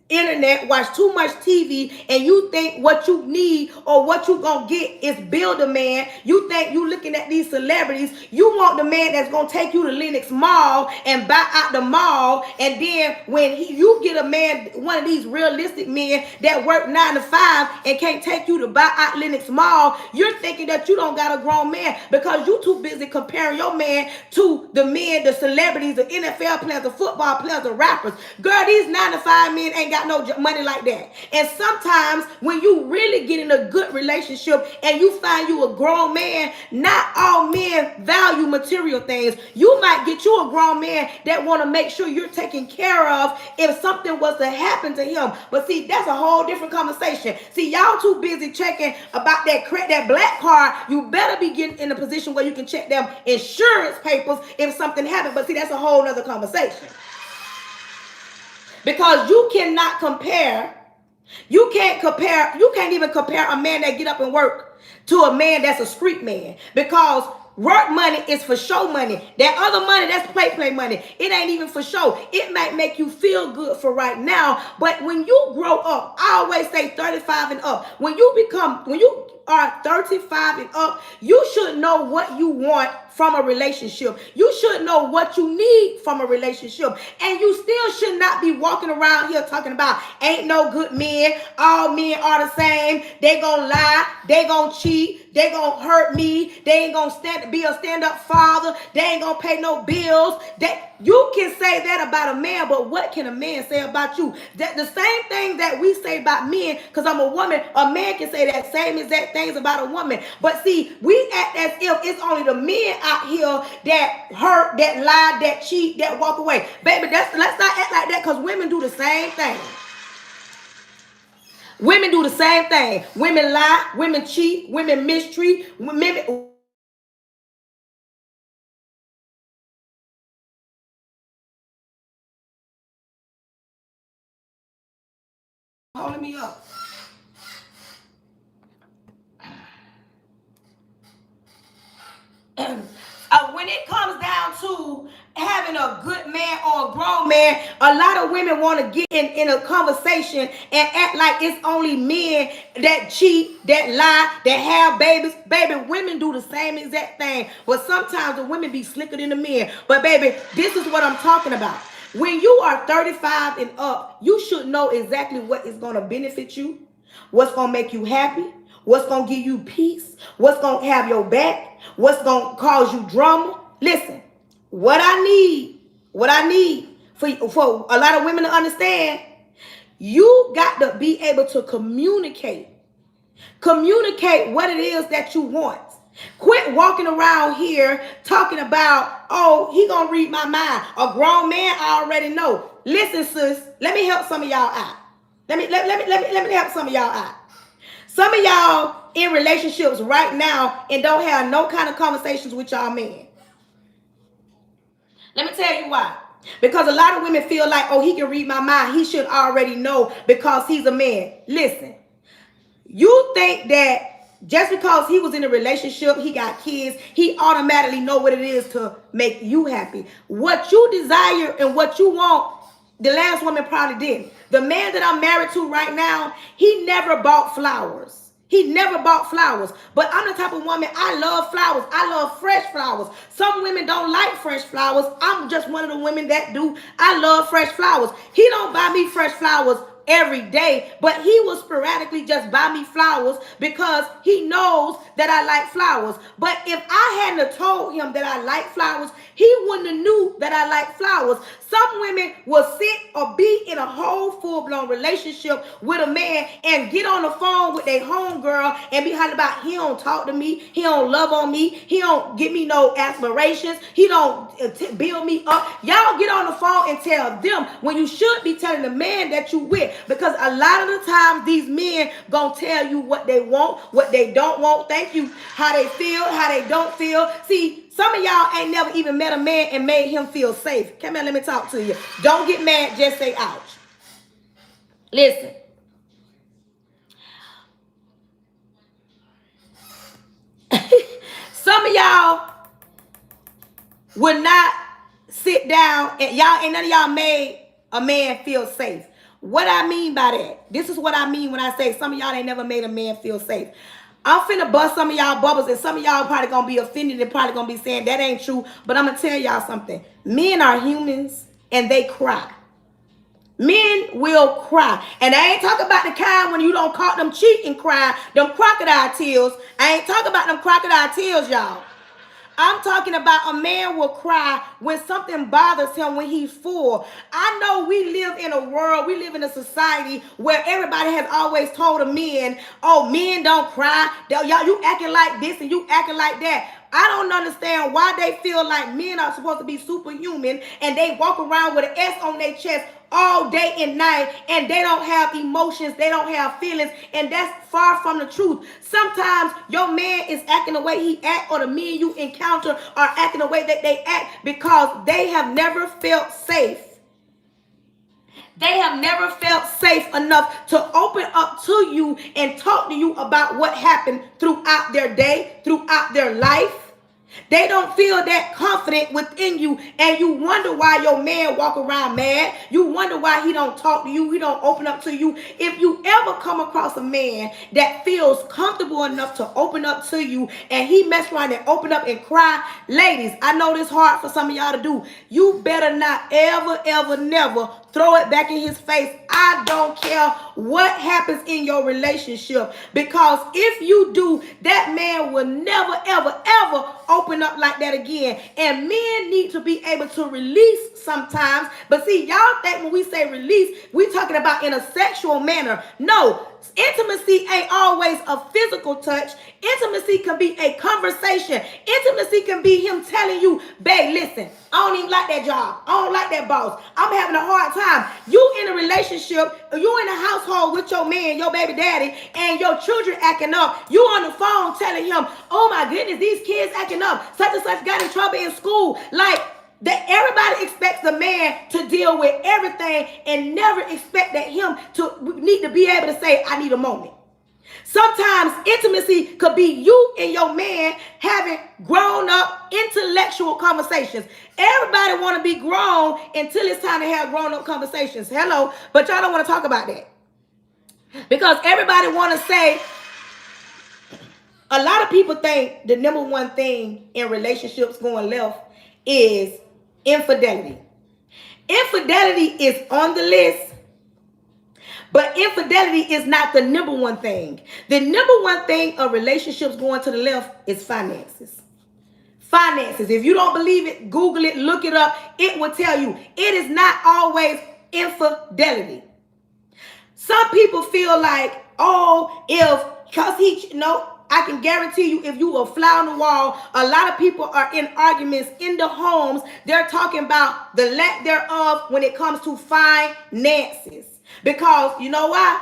internet, watch too much TV, and you think what you need or what you gonna get is build a man. You think you looking at these celebrities. You want the man that's gonna take you to Lenox Mall and buy out the mall, and then when you get a man, one of these realistic men that work 9 to 5 and can't take you to buy out Lenox Mall, you're thinking that you don't got a grown man because you too busy comparing your man to the men, the celebrities, the NFL players, the football players, the rappers. Girl, these 9 to 5 men ain't got no money like that. And sometimes when you really get in a good relationship and you find you a grown man, not all men value material things. You might get you a grown man that want to make sure you're taken care of if something was to happen to him. But see, that's a whole different conversation. See, y'all too busy checking about that black card. You better be getting in a position where you can check them insurance papers if something happened. But see, that's a whole nother conversation. Because you cannot compare. You can't even compare a man that get up and work to a man that's a street man. Because work money is for show money. That other money, that's play money. It ain't even for show. It might make you feel good for right now. But when you grow up, I always say 35 and up. When you are 35 and up, you should know what you want from a relationship. You should know what you need from a relationship. And you still should not be walking around here talking about ain't no good men. All men are the same. They gonna lie. They gonna cheat. They gonna hurt me. They ain't gonna be a stand-up father. They ain't gonna pay no bills. You can say that about a man, but what can a man say about you? That the same thing that we say about men, because I'm a woman, a man can say that same exact things about a woman. But see, we act as if it's only the men out here that hurt, that lie, that cheat, that walk away. Baby, let's not act like that, that? Because women do the same thing. Women do the same thing. Women lie, women cheat, women mistreat, women holding me up. When it comes down to having a good man or a grown man, a lot of women want to get in a conversation and act like it's only men that cheat, that lie, that have babies. Baby, women do the same exact thing. But sometimes the women be slicker than the men. But baby, this is what I'm talking about. When you are 35 and up, you should know exactly what is going to benefit you, what's going to make you happy, what's going to give you peace, what's going to have your back, what's going to cause you drama. Listen, what I need for a lot of women to understand, you got to be able to communicate what it is that you want. Quit walking around here talking about, oh, he gonna read my mind. A grown man, I already know. Listen, sis, let me help some of y'all out. Let me help some of y'all out. Some of y'all in relationships right now and don't have no kind of conversations with y'all men. Let me tell you why. Because a lot of women feel like, oh, he can read my mind. He should already know because he's a man. Listen, you think that just because he was in a relationship, he got kids, he automatically know what it is to make you happy. What you desire and what you want, the last woman probably didn't. The man that I'm married to right now, he never bought flowers. He never bought flowers. But I'm the type of woman, I love flowers. I love fresh flowers. Some women don't like fresh flowers. I'm just one of the women that do. I love fresh flowers. He don't buy me fresh flowers every day, but he will sporadically just buy me flowers because he knows that I like flowers. But if I hadn't have told him that I like flowers, he wouldn't have knew that I like flowers. Some women will sit or be in a whole full-blown relationship with a man and get on the phone with their homegirl and be hollering about, he don't talk to me, he don't love on me, he don't give me no aspirations, he don't build me up. Y'all get on the phone and tell them when you should be telling the man that you with. Because a lot of the times these men gonna tell you what they want, what they don't want. Thank you. How they feel, how they don't feel. See, some of y'all ain't never even met a man and made him feel safe. Come here, let me talk to you. Don't get mad, just say ouch. Listen. Some of y'all would not sit down and none of y'all made a man feel safe. What I mean by that, this is what I mean when I say some of y'all ain't never made a man feel safe. I'm finna bust some of y'all bubbles, and some of y'all probably gonna be offended and probably gonna be saying that ain't true. But I'm gonna tell y'all something. Men are humans and they cry. Men will cry. And I ain't talking about the kind when you don't caught them cheating cry, them crocodile tears. I ain't talking about them crocodile tears, y'all. I'm talking about a man will cry when something bothers him when he's full. I know we live in a world, we live in a society where everybody has always told the men, oh, men don't cry. Y'all, you acting like this and you acting like that. I don't understand why they feel like men are supposed to be superhuman and they walk around with an S on their chest all day and night and they don't have emotions, they don't have feelings, and that's far from the truth. Sometimes your man is acting the way he act, or the men you encounter are acting the way that they act because they have never felt safe. They have never felt safe enough to open up to you and talk to you about what happened throughout their day, throughout their life. They don't feel that confident within you, and you wonder why your man walk around mad. You wonder why he don't talk to you, he don't open up to you. If you ever come across a man that feels comfortable enough to open up to you and he mess around and open up and cry, ladies, I know this hard for some of y'all to do. You better not ever, never throw it back in his face. I don't care what happens in your relationship, because if you do, that man will never, ever open up like that again. And men need to be able to release sometimes. But see, y'all think when we say release, we talking about in a sexual manner. No, Intimacy ain't always a physical touch. Intimacy can be a conversation. Intimacy can be him telling you, babe, listen, I don't even like that job. I don't like that boss. I'm having a hard time. You in a relationship, you in a household with your man, your baby daddy, and your children acting up. You on the phone telling him, oh my goodness, these kids acting up. Such and such got in trouble in school. Like, that everybody expects the man to deal with everything and never expect that him to need to be able to say, I need a moment. Sometimes intimacy could be you and your man having grown up intellectual conversations. Everybody want to be grown until it's time to have grown up conversations. Hello, but y'all don't want to talk about that. Because everybody want to say, a lot of people think the number one thing in relationships going left is infidelity. Infidelity is on the list, but infidelity is not the number one thing. The number one thing of relationships going to the left is finances. Finances. If you don't believe it, Google it, look it up. It will tell you. It is not always infidelity. Some people feel like, oh, because he, no, I can guarantee you, if you a fly on the wall, a lot of people are in arguments in the homes. They're talking about the lack thereof when it comes to finances. Because you know why?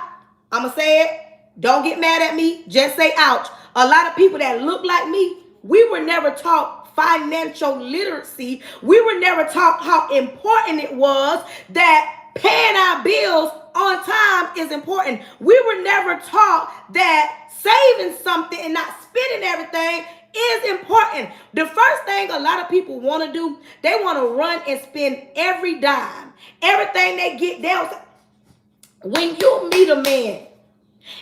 I'm going to say it. Don't get mad at me. Just say ouch. A lot of people that look like me, we were never taught financial literacy. We were never taught how important it was that paying our bills on time is important. We were never taught that saving something and not spending everything is important. The first thing a lot of people want to do, they want to run and spend every dime. Everything they get down. When you meet a man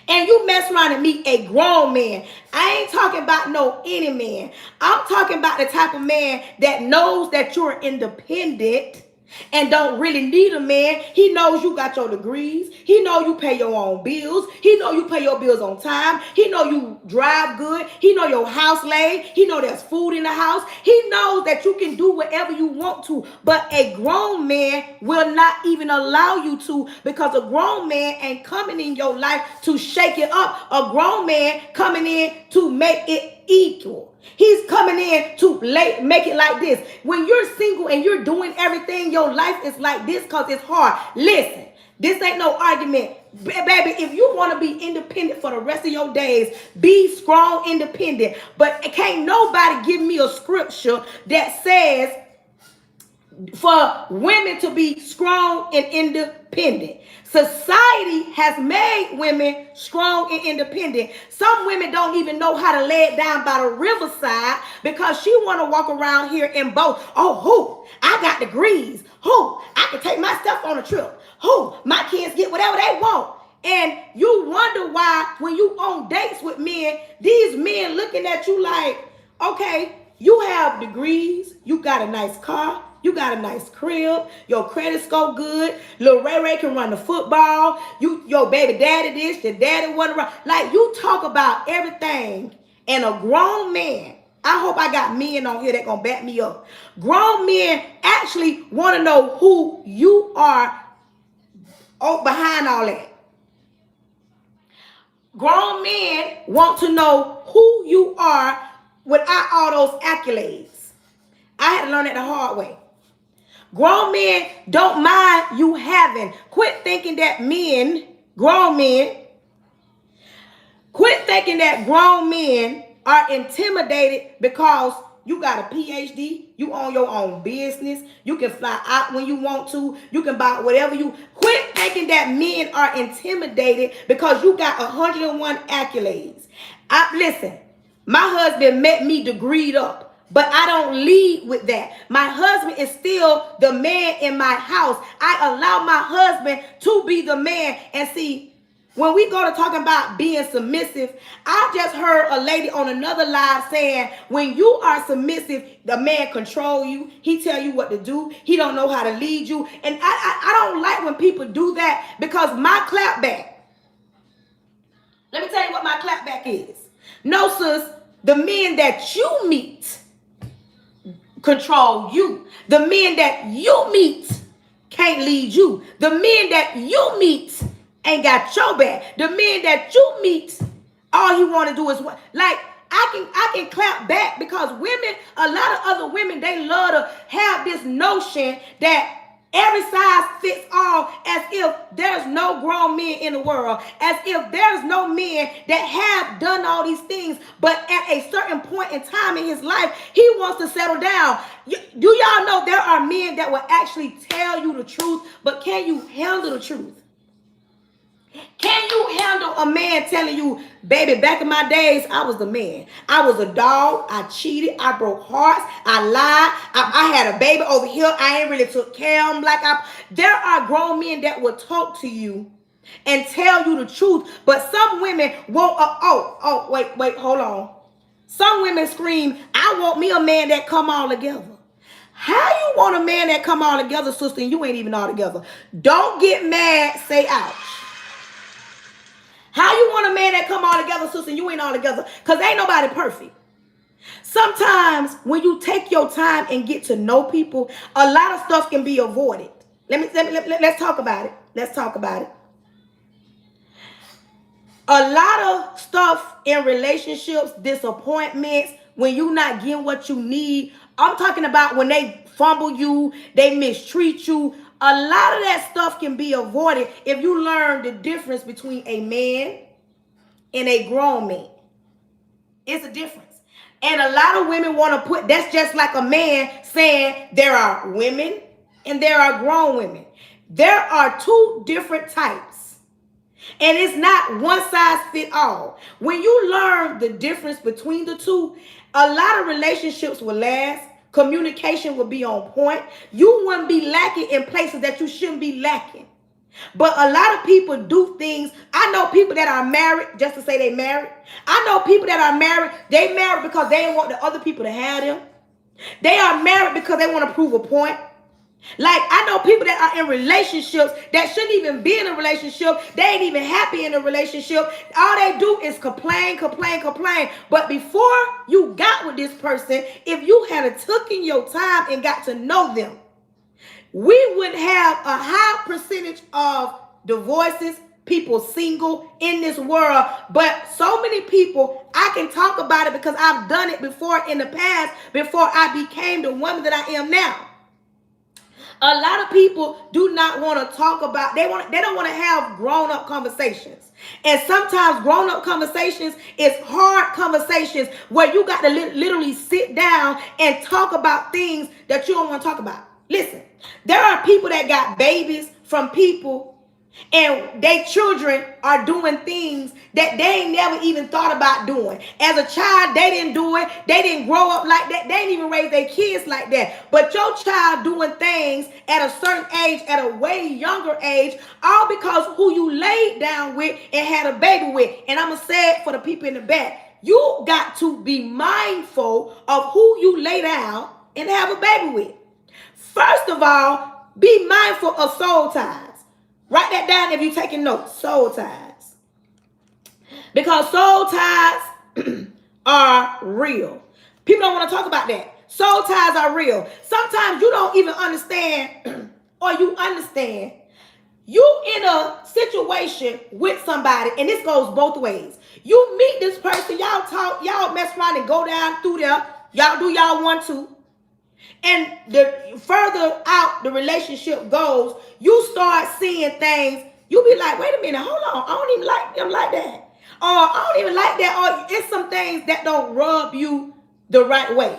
and you mess around and meet a grown man, I ain't talking about no any man. I'm talking about the type of man that knows that you're independent and don't really need a man. He knows you got your degrees. He know you pay your own bills. He know you pay your bills on time. He know you drive good. He know your house laid. He know there's food in the house. He knows that you can do whatever you want to. But a grown man will not even allow you to, because a grown man ain't coming in your life to shake it up. A grown man coming in to make it equal. He's coming in to make it like this. When you're single and you're doing everything, your life is like this because it's hard. Listen, this ain't no argument. Baby, if you want to be independent for the rest of your days, be strong, independent. But can't nobody give me a scripture that says for women to be strong and independent. Society has made women strong and independent. Some women don't even know how to lay it down by the riverside because she want to walk around here and boast. Oh, who? I got degrees. Who? I can take myself on a trip. Who? My kids get whatever they want. And you wonder why when you on dates with men, these men looking at you like, okay, you have degrees. You got a nice car. You got a nice crib. Your credit score good. Lil Ray Ray can run the football. Your baby daddy this. Your daddy wasn't around. Like, you talk about everything. And a grown man, I hope I got men on here that gonna back me up. Grown men actually want to know who you are behind all that. Grown men want to know who you are without all those accolades. I had to learn it the hard way. Grown men don't mind you having. Quit thinking that grown men are intimidated because you got a PhD, you own your own business, you can fly out when you want to, you can buy whatever you. Quit thinking that men are intimidated because you got 101 accolades. Listen, my husband met me degreed up. But I don't lead with that. My husband is still the man in my house. I allow my husband to be the man. And see, when we go to talking about being submissive, I just heard a lady on another live saying, when you are submissive, the man control you. He tell you what to do. He don't know how to lead you. And I don't like when people do that, because my clapback, let me tell you what my clapback is. No, sis, the men that you meet control you. The men that you meet can't lead you. The men that you meet ain't got your back. The men that you meet, all he want to do is what? Like, I can clap back because women, a lot of other women, they love to have this notion that every size fits all, as if there's no grown men in the world, as if there's no men that have done all these things, but at a certain point in time in his life, he wants to settle down. Do y'all know there are men that will actually tell you the truth, but can you handle the truth? Can you handle a man telling you, baby, back in my days, I was the man. I was a dog. I cheated. I broke hearts. I lied. I had a baby over here. I ain't really took care of him There are grown men that will talk to you and tell you the truth. But some women won't. Wait, hold on. Some women scream, I want me a man that come all together. How you want a man that come all together, sister, and you ain't even all together? Don't get mad. Say ouch. How you want a man that come all together, sister, and you ain't all together? Because ain't nobody perfect. Sometimes when you take your time and get to know people, a lot of stuff can be avoided. Let's talk about it. Let's talk about it. A lot of stuff in relationships, disappointments, when you not getting what you need. I'm talking about when they fumble you, they mistreat you. A lot of that stuff can be avoided if you learn the difference between a man and a grown man. It's a difference. And a lot of women want to put, that's just like a man saying there are women and there are grown women. There are two different types. And it's not one size fit all. When you learn the difference between the two, a lot of relationships will last. Communication will be on point. You wouldn't be lacking in places that you shouldn't be lacking. But a lot of people do things. I know people that are married just to say they married. I know people that are married. They married because they want the other people to have them. They are married because they want to prove a point. Like, I know people that are in relationships that shouldn't even be in a relationship. They ain't even happy in a relationship. All they do is complain. But before you got with this person, if you had taken your time and got to know them, we would have a high percentage of divorces, people single in this world. But so many people, I can talk about it because I've done it before in the past, before I became the woman that I am now. A lot of people do not want to talk about, they don't want to have grown-up conversations. And sometimes grown-up conversations is hard conversations where you got to literally sit down and talk about things that you don't want to talk about. Listen, there are people that got babies from people and their children are doing things that they ain't never even thought about doing. As a child, they didn't do it. They didn't grow up like that. They didn't even raise their kids like that. But your child doing things at a certain age, at a way younger age, all because who you laid down with and had a baby with. And I'm going to say it for the people in the back. You got to be mindful of who you lay down and have a baby with. First of all, be mindful of soul ties. Write that down if you're taking notes. Soul ties. Because soul ties are real. People don't want to talk about that. Soul ties are real. Sometimes you don't even understand or you understand. You in a situation with somebody, and this goes both ways. You meet this person, y'all talk, y'all mess around and go down through there. Y'all do y'all want to. And the further out the relationship goes, you start seeing things. You be like, wait a minute, hold on. I don't even like them like that. Or I don't even like that. Or it's some things that don't rub you the right way.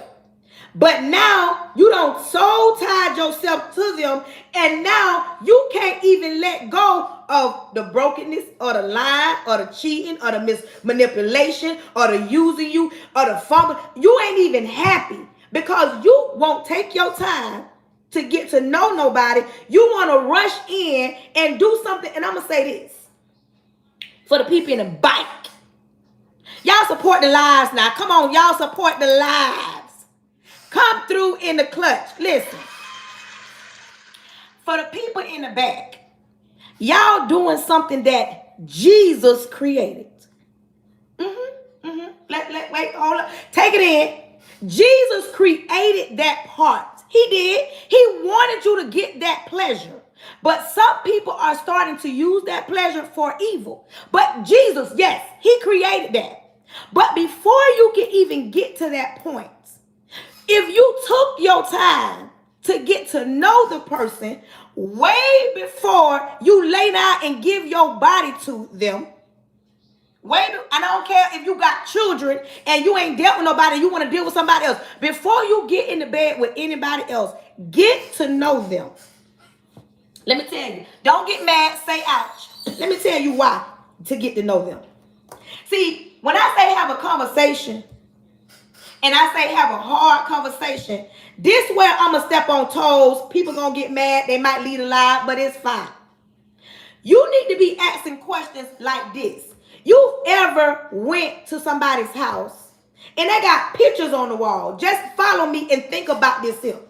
But now you don't soul tie yourself to them. And now you can't even let go of the brokenness or the lying or the cheating or the manipulation or the using you or the fumble. You ain't even happy. Because you won't take your time to get to know nobody. You want to rush in and do something. And I'm going to say this. For the people in the bike. Y'all support the lives now. Come on, y'all support the lives. Come through in the clutch. Listen. For the people in the back. Y'all doing something that Jesus created. Wait, hold up. Take it in. Jesus created that part. He did. He wanted you to get that pleasure. But some people are starting to use that pleasure for evil. But Jesus, yes, he created that. But before you can even get to that point, if you took your time to get to know the person way before you lay down and give your body to them, I don't care if you got children and you ain't dealt with nobody, you want to deal with somebody else. Before you get in the bed with anybody else, get to know them. Let me tell you, don't get mad, say ouch. Let me tell you why, to get to know them. See, when I say have a conversation, and I say have a hard conversation, this where I'm going to step on toes. People going to get mad. They might lead a lie, but it's fine. You need to be asking questions like this. You ever went to somebody's house and they got pictures on the wall? Just follow me and think about this here.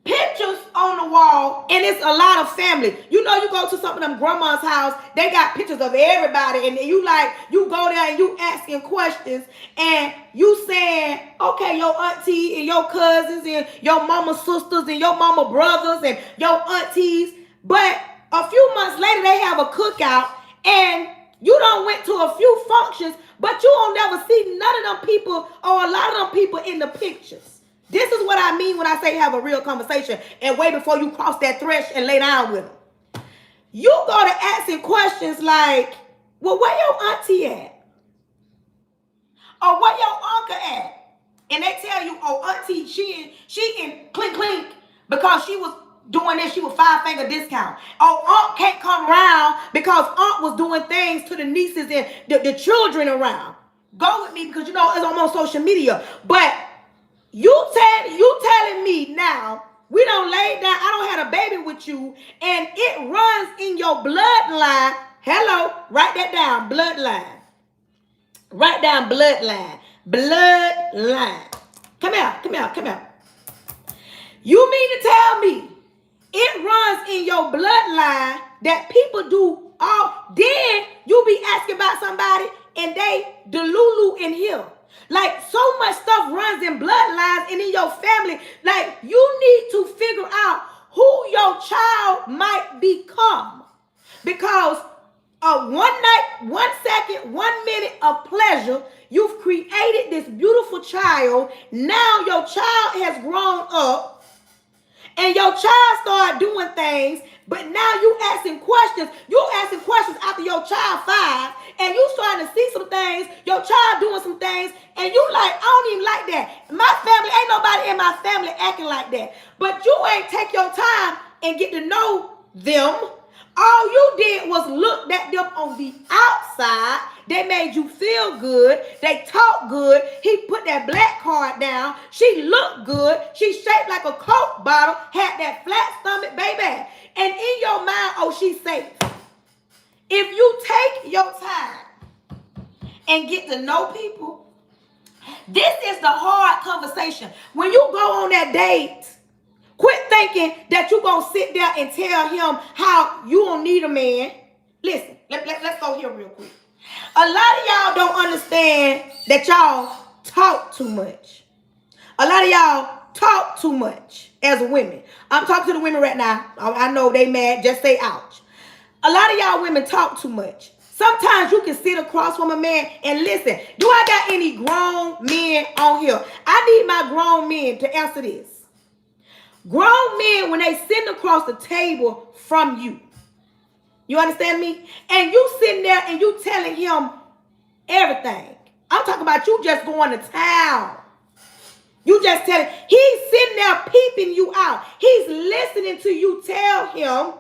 Pictures on the wall, and it's a lot of family. You know, you go to some of them grandma's house, they got pictures of everybody, and you go there and you asking questions, and you saying, okay, your auntie and your cousins and your mama sisters and your mama brothers and your aunties, but a few months later they have a cookout, and you done went to a few functions, but you don't never see none of them people or a lot of them people in the pictures. This is what I mean when I say have a real conversation and wait before you cross that threshold and lay down with them. You go to asking questions like, well, where your auntie at? Or where your uncle at? And they tell you, oh, auntie, she in clink clink because she was doing this, she was 5-finger discount. Oh, aunt can't come around because aunt was doing things to the nieces and the children around. Go with me because you know it's on social media. But you telling me now, we don't lay down, I don't have a baby with you, and it runs in your bloodline. Hello, write that down, bloodline. Write down bloodline. Bloodline. Come here. You mean to tell me it runs in your bloodline that people do all, then you be asking about somebody and they delulu in here. Like, so much stuff runs in bloodlines and in your family. Like, you need to figure out who your child might become. Because one night, 1 second, 1 minute of pleasure, you've created this beautiful child. Now your child has grown up and your child started doing things. But now you asking questions. You asking questions after your child 5, and you starting to see some things. Your child doing some things, and you like, I don't even like that. My family, ain't nobody in my family acting like that. But you ain't take your time and get to know them. All you did was look at them on the outside. They made you feel good. They talk good. He put that black card down. She looked good. She shaped like a Coke bottle. Had that flat stomach, baby. And in your mind, oh, she's safe. If you take your time and get to know people, this is the hard conversation. When you go on that date, quit thinking that you're going to sit there and tell him how you don't need a man. Listen, let's go here real quick. A lot of y'all don't understand that y'all talk too much. A lot of y'all talk too much as women. I'm talking to the women right now. I know they mad. Just say ouch. A lot of y'all women talk too much. Sometimes you can sit across from a man and listen. Do I got any grown men on here? I need my grown men to answer this. Grown men, when they sitting across the table from you, you understand me? And you sitting there and you telling him everything. I'm talking about you just going to town. You just telling, he's sitting there peeping you out. He's listening to you tell him,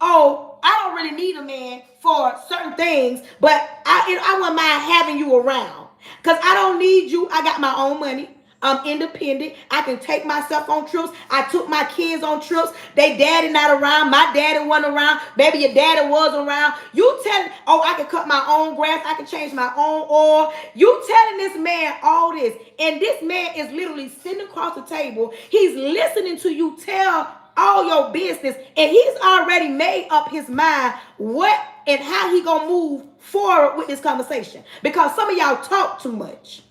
oh, I don't really need a man for certain things, but I wouldn't mind having you around. Because I don't need you. I got my own money. I'm independent. I can take myself on trips. I took my kids on trips. They daddy not around. My daddy wasn't around. Baby, your daddy was around. You telling, oh, I can cut my own grass. I can change my own oil. You telling this man all this. And this man is literally sitting across the table. He's listening to you tell all your business. And he's already made up his mind what and how he gonna move forward with this conversation. Because some of y'all talk too much.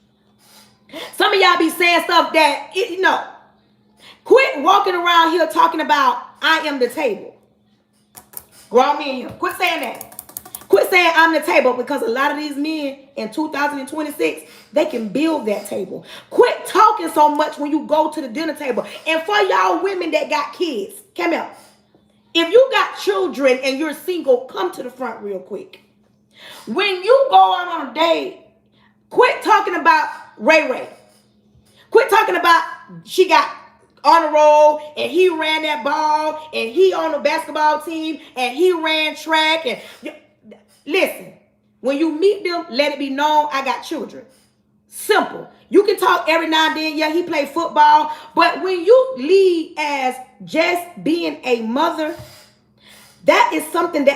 Some of y'all be saying stuff that, quit walking around here talking about I am the table. Grown men here. Quit saying that. Quit saying I'm the table, because a lot of these men in 2026, they can build that table. Quit talking so much when you go to the dinner table. And for y'all women that got kids, come here. If you got children and you're single, come to the front real quick. When you go out on a date, quit talking about Ray Ray. Quit talking about she got on a roll and he ran that ball and he on the basketball team and he ran track. And listen, when you meet them, let it be known I got children. Simple. You can talk every now and then. Yeah, he played football. But when you lead as just being a mother, that is something they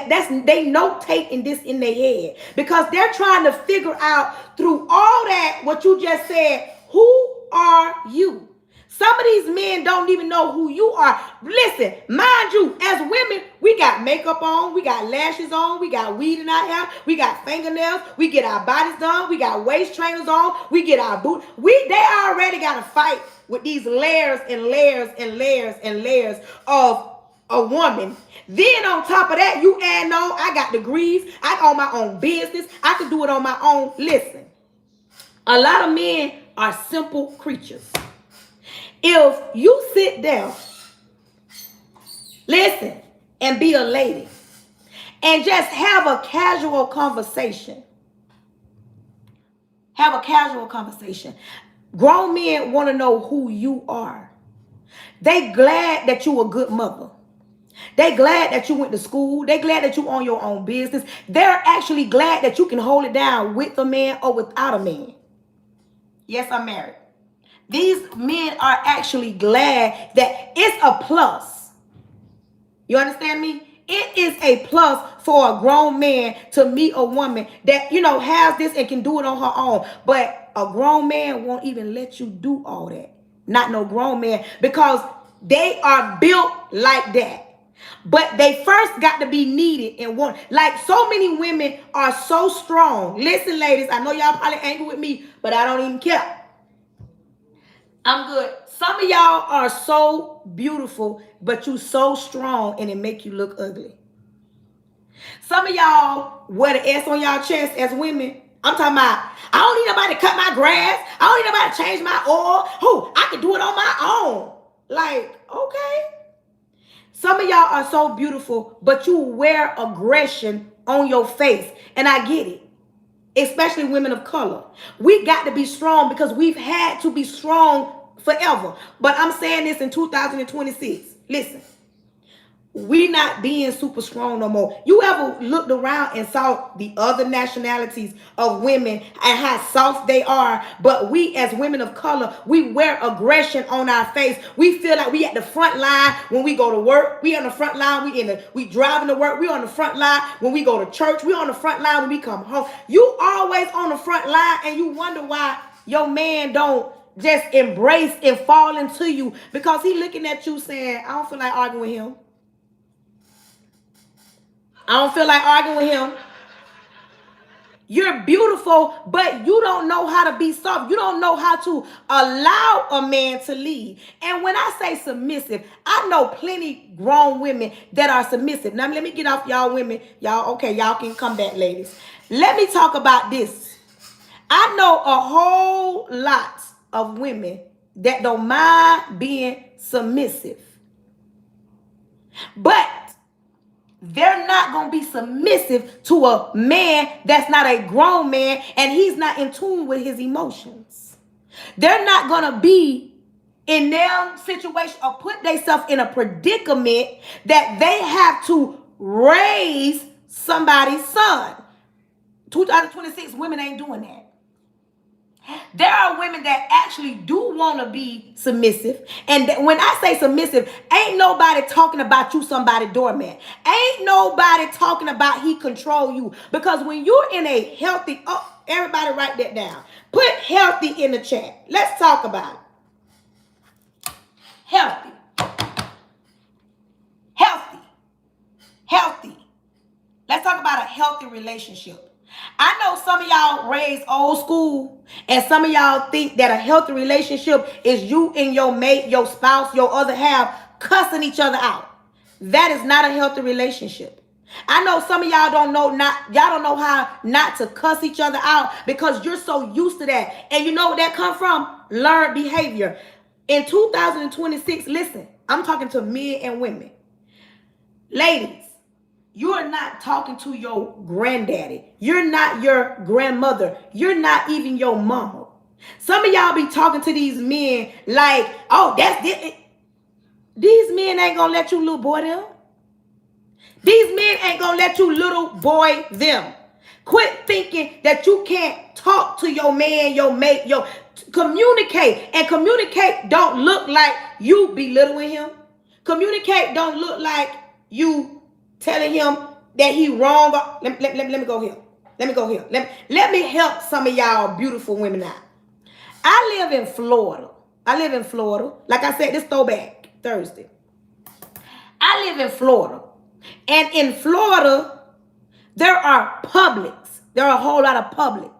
notating this in their head, because they're trying to figure out through all that what you just said, who are you? Some of these men don't even know who you are. Listen, mind you, as women, we got makeup on, we got lashes on, we got weed in our hair, we got fingernails, we get our bodies done, we got waist trainers on, we get our boots. They already got to fight with these layers and layers and layers and layers of a woman. Then on top of that, you add on, I got degrees, I own my own business, I can do it on my own. Listen, a lot of men are simple creatures. If you sit down, listen, and be a lady, and just have a casual conversation. Grown men want to know who you are. They glad that you a good mother. They glad that you went to school. They glad that you own your own business. They're actually glad that you can hold it down with a man or without a man. Yes, I'm married. These men are actually glad that it's a plus. You understand me? It is a plus for a grown man to meet a woman that, has this and can do it on her own. But a grown man won't even let you do all that. Not no grown man, because they are built like that. But they first got to be needed and wanted. Like, so many women are so strong. Listen, ladies, I know y'all probably angry with me, but I don't even care. I'm good. Some of y'all are so beautiful, but you so strong and it make you look ugly. Some of y'all wear the S on y'all chest as women. I'm talking about, I don't need nobody to cut my grass. I don't need nobody to change my oil. I can do it on my own. Like, okay. Some of y'all are so beautiful, but you wear aggression on your face. And I get it. Especially women of color. We got to be strong because we've had to be strong forever. But I'm saying this in 2026. Listen, we not being super strong no more. You ever looked around and saw the other nationalities of women and how soft they are? But we as women of color, we wear aggression on our face. We feel like we at the front line when we go to work. We on the front line. We driving to work. We on the front line when we go to church. We on the front line when we come home. You always on the front line, and you wonder why your man don't just embrace and fall into you, because he looking at you saying, I don't feel like arguing with him. I don't feel like arguing with him. You're beautiful, but you don't know how to be soft. You don't know how to allow a man to lead. And when I say submissive, I know plenty grown women that are submissive. Now, let me get off y'all women. Y'all can come back, ladies. Let me talk about this. I know a whole lot of women that don't mind being submissive. But they're not going to be submissive to a man that's not a grown man and he's not in tune with his emotions. They're not going to be in their situation or put themselves in a predicament that they have to raise somebody's son. 2026, women ain't doing that. There are women that actually do want to be submissive. And when I say submissive, ain't nobody talking about you somebody doormat. Ain't nobody talking about he control you. Because when you're in a healthy, everybody write that down. Put healthy in the chat. Let's talk about it. Healthy. Healthy. Healthy. Let's talk about a healthy relationship. I know some of y'all raised old school, and some of y'all think that a healthy relationship is you and your mate, your spouse, your other half cussing each other out. That is not a healthy relationship. I know some of y'all don't know how not to cuss each other out because you're so used to that. And you know where that come from? Learned behavior. In 2026, listen, I'm talking to men and women. Ladies, you are not talking to your granddaddy. You're not your grandmother. You're not even your mama. Some of y'all be talking to these men like, oh, that's different. These men ain't gonna let you little boy them. These men ain't gonna let you little boy them. Quit thinking that you can't talk to your man, your mate, communicate. And communicate don't look like you belittling him. Communicate don't look like you telling him that he wrong. Let me go here. Let me help some of y'all beautiful women out. I live in Florida. Like I said, this throwback Thursday. I live in Florida. And in Florida, there are Publix. There are a whole lot of Publix.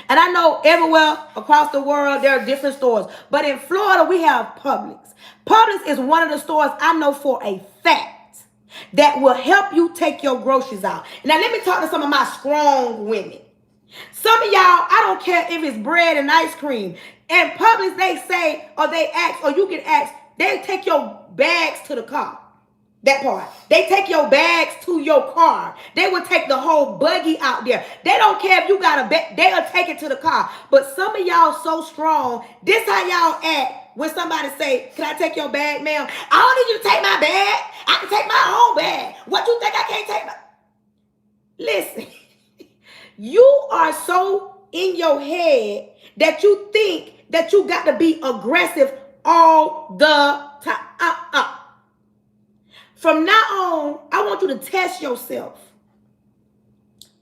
And I know everywhere across the world, there are different stores. But in Florida, we have Publix. Publix is one of the stores I know for a fact that will help you take your groceries out. Now, let me talk to some of my strong women. Some of y'all, I don't care if it's bread and ice cream. And Publix, they say, or they ask, or you can ask, they take your bags to the car. That part. They take your bags to your car. They will take the whole buggy out there. They don't care if you got a bag. They'll take it to the car. But some of y'all so strong. This how y'all act when somebody say, can I take your bag, ma'am? I don't need you to take my bag. I can take my own bag. What you think I can't take my... Listen. You are so in your head that you think that you got to be aggressive all the time. From now on, I want you to test yourself.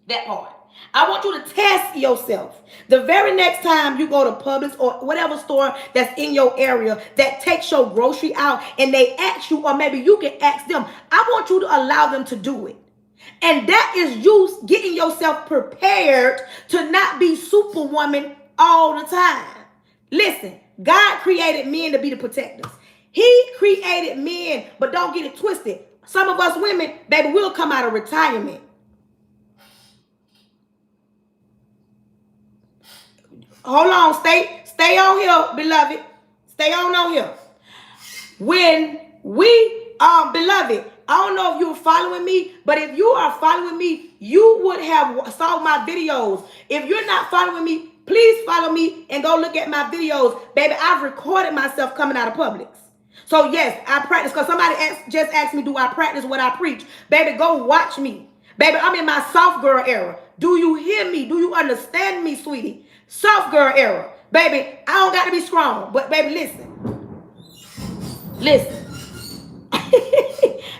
That part. I want you to test yourself. The very next time you go to Publix or whatever store that's in your area that takes your grocery out and they ask you, or maybe you can ask them, I want you to allow them to do it. And that is you getting yourself prepared to not be superwoman all the time. Listen, God created men to be the protectors. He created men, but don't get it twisted. Some of us women, baby, will come out of retirement. Hold on, stay on here, beloved. Stay on here. When we beloved, I don't know if you're following me, but if you are following me, you would have saw my videos. If you're not following me, please follow me and go look at my videos. Baby, I've recorded myself coming out of Publix. So yes, I practice, because somebody just asked me, do I practice what I preach? Baby, go watch me. Baby, I'm in my soft girl era. Do you hear me? Do you understand me, sweetie? Soft girl era. Baby, I don't got to be strong. But baby, listen.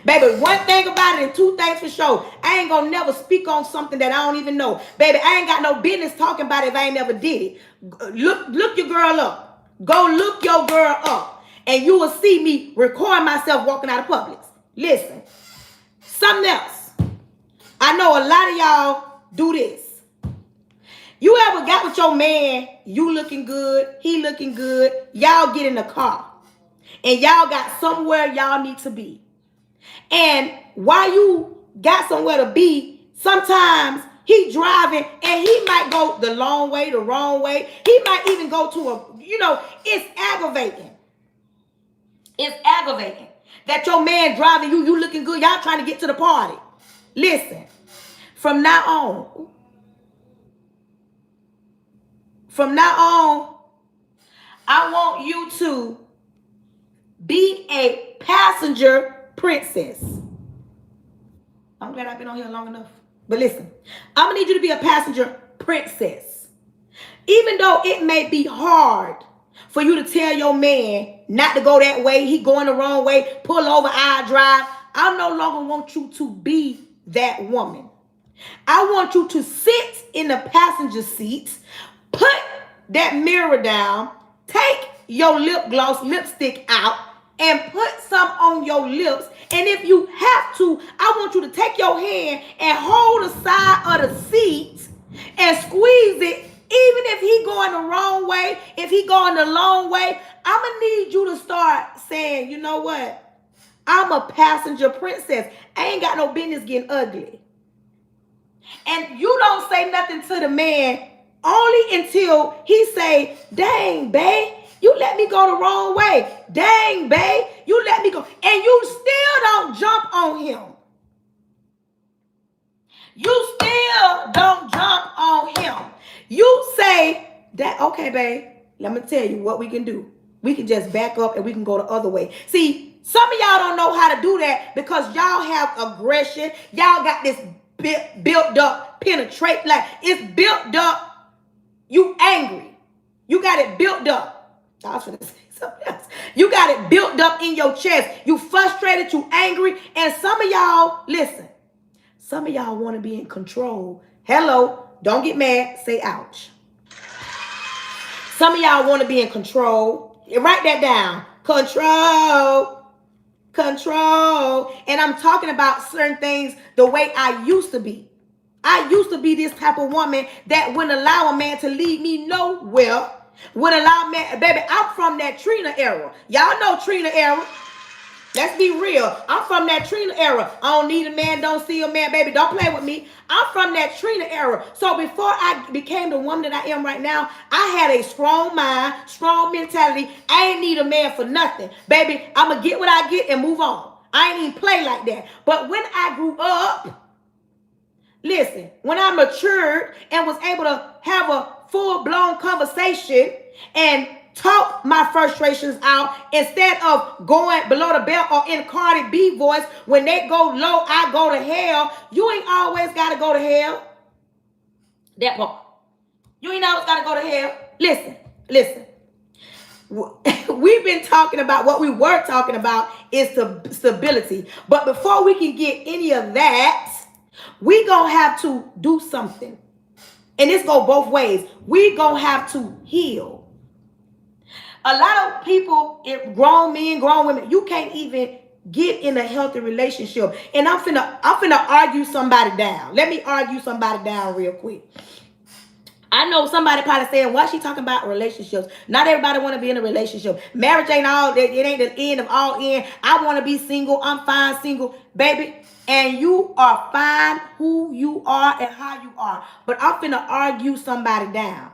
Baby, one thing about it and two things for sure. I ain't gonna never speak on something that I don't even know. Baby, I ain't got no business talking about it if I ain't never did it. Look your girl up. Go look your girl up. And you will see me record myself walking out of Publix. Listen, something else. I know a lot of y'all do this. You ever got with your man, you looking good, he looking good, y'all get in the car, and y'all got somewhere y'all need to be. And while you got somewhere to be, sometimes he driving and he might go the long way, the wrong way. He might even go to it's aggravating. It's aggravating that your man driving you looking good. Y'all trying to get to the party. Listen, from now on, I want you to be a passenger princess. I'm glad I've been on here long enough. But listen, I'm going to need you to be a passenger princess. Even though it may be hard for you to tell your man not to go that way, he going the wrong way, pull over, I drive. I no longer want you to be that woman. I want you to sit in the passenger seat, put that mirror down, take your lip gloss, lipstick out, and put some on your lips. And if you have to, I want you to take your hand and hold the side of the seat and squeeze it. Even if he going the wrong way, if he going the long way, I'm going to need you to start saying, you know what? I'm a passenger princess. I ain't got no business getting ugly. And you don't say nothing to the man only until he say, dang, babe, you let me go the wrong way. Dang, babe, you let me go. And you still don't jump on him. You still don't jump on him. You say that, okay, babe, let me tell you what we can do. We can just back up and we can go the other way. See, some of y'all don't know how to do that because y'all have aggression. Y'all got this built up penetrate, like it's built up. You angry. You got it built up. I was gonna say something else. You got it built up in your chest. You frustrated, you angry, and some of y'all, listen, some of y'all want to be in control. Hello, don't get mad, say ouch. Some of y'all want to be in control. Write that down. Control. Control. And I'm talking about certain things the way I used to be. I used to be this type of woman that wouldn't allow a man to lead me nowhere. Wouldn't allow man, baby, I'm from that Trina era. Y'all know Trina era. Let's be real. I'm from that Trina era. I don't need a man, don't see a man, baby. Don't play with me. I'm from that Trina era. So before I became the woman that I am right now, I had a strong mind, strong mentality. I ain't need a man for nothing. Baby, I'm going to get what I get and move on. I ain't even play like that. But when I grew up, listen, when I matured and was able to have a full-blown conversation and talk my frustrations out instead of going below the belt or in Cardi B voice, when they go low, I go to hell. You ain't always got to go to hell. That part. You ain't always got to go to hell. Listen. We've been talking about, what we were talking about is stability. But before we can get any of that, we gonna have to do something. And this go both ways. We gonna have to heal. A lot of people, grown men, grown women, you can't even get in a healthy relationship. And I'm finna argue somebody down. Let me argue somebody down real quick. I know somebody probably saying, why she talking about relationships? Not everybody want to be in a relationship. Marriage ain't all that. It ain't the end of all end. I want to be single. I'm fine single, baby. And you are fine who you are and how you are. But I'm finna argue somebody down.